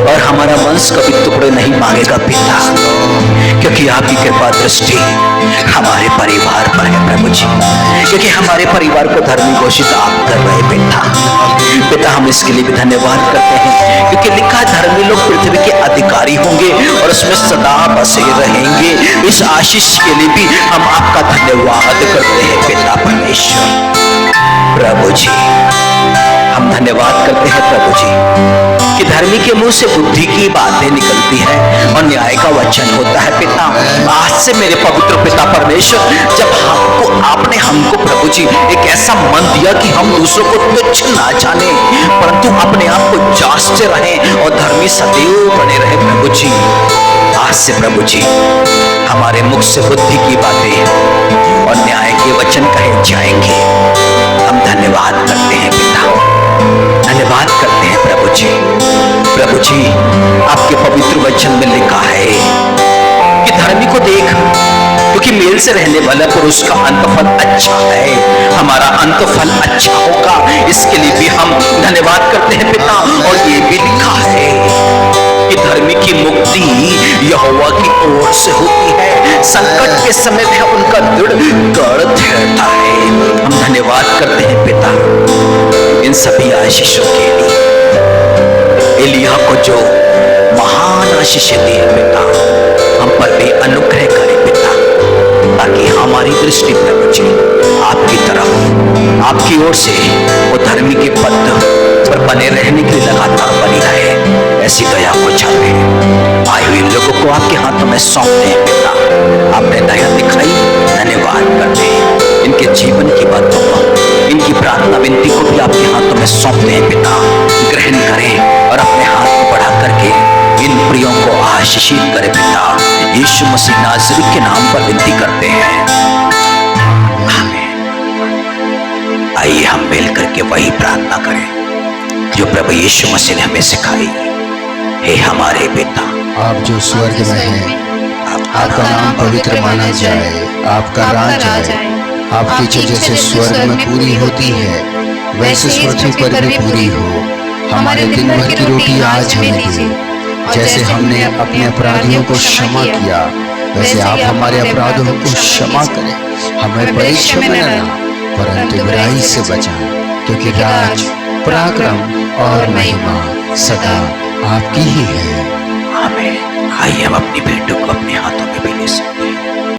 और हमारा वंश कभी टुकड़े नहीं मांगेगा पिता, क्योंकि आपकी कृपा दृष्टि हमारे परिवार पर है प्रभु जी, क्योंकि हमारे परिवार को धर्मी घोषित आप कर रहे पिता। हम इसके लिए भी धन्यवाद करते हैं, क्योंकि लिखा धर्मी लोग पृथ्वी के अधिकारी होंगे और उसमें सदा बसे रहेंगे। इस आशीष के लिए भी हम आपका धन्यवाद करते हैं पिता परमेश्वर। प्रभु जी हम धन्यवाद करते हैं प्रभु जी, कि धर्मी के मुंह से बुद्धि की बातें निकलती है और न्याय का वचन होता है पिता। आज से मेरे पवित्र पिता परमेश्वर, जब आपने हमको प्रभु जी एक ऐसा मन दिया कि हम दूसरों को तुच्छ ना जाने, परंतु अपने आप को जांचते रहें और धर्मी सदैव बने रहे प्रभु जी। आज से प्रभु जी हमारे मुख से बुद्धि की बातें और न्याय के वचन कहे जाएंगे। हम धन्यवाद करते हैं पिता, धन्यवाद करते हैं प्रभु जी। प्रभु जी आपके पवित्र वचन में लिखा है कि धर्मी को देख, क्योंकि मेल से रहने वाला पुरुष का अंतफल अच्छा है, हमारा अंतफल अच्छा होगा। इसके लिए भी हम धन्यवाद करते हैं पिता। और ये भी लिखा है कि धर्मी की मुक्ति यहोवा की ओर से होती है, संकट के समय में उनका दृढ़ गढ़ ठहरता है। हम धन्यवाद करते हैं पिता इन सभी आशीषों के लिए। एलिया को जो महान आशीषें दी है पिता, हम पर भी अनुग्रह करे पिता, ताकि हमारी दृष्टि प्रभु जी आपकी तरफ, आपकी ओर से वो धर्मी के पद पर बने रहने के लिए लगातार बनी रहे। ऐसी दया को चाहते हैं। आए हुए लोगों को आपके हाथों में सौंपते हैं पिता, आपने दया दिखाई, धन्यवाद करते हैं। इनके जीवन की बातों को, इनकी प्रार्थना विनती को भी आपके हाथों में सौंपते हैं पिता। ग्रहण करें और अपने हाथ को बढ़ा करके इन प्रियों को आशीषित करें पिता। यीशु मसीह नाज़री के नाम पर विनती करते हैं, आमीन। आइए हम मिल करके वही प्रार्थना करें। जो प्रभु यीशु मसीह ने हमें सिखाई। हे हमारे पिता, आप जो स्वर्ग में हैं, आपका नाम पवित्र माना जाए, आपका राज आए, आपकी इच्छा जैसे स्वर्ग में पूरी होती है वैसे पृथ्वी पर भी पूरी हो। हमारे दिन भर की रोटी आज हमें दे, जैसे हमने अपने अपराधियों को क्षमा किया वैसे आप हमारे अपराधों को क्षमा करें। हमें परीक्षा में न लाना, परंतु बुराई से बचाएं, क्योंकि राज, पराक्रम और महिमा सदा आपकी ही है। आमीन। आइए हम अपनी भेंटों को अपने हाथों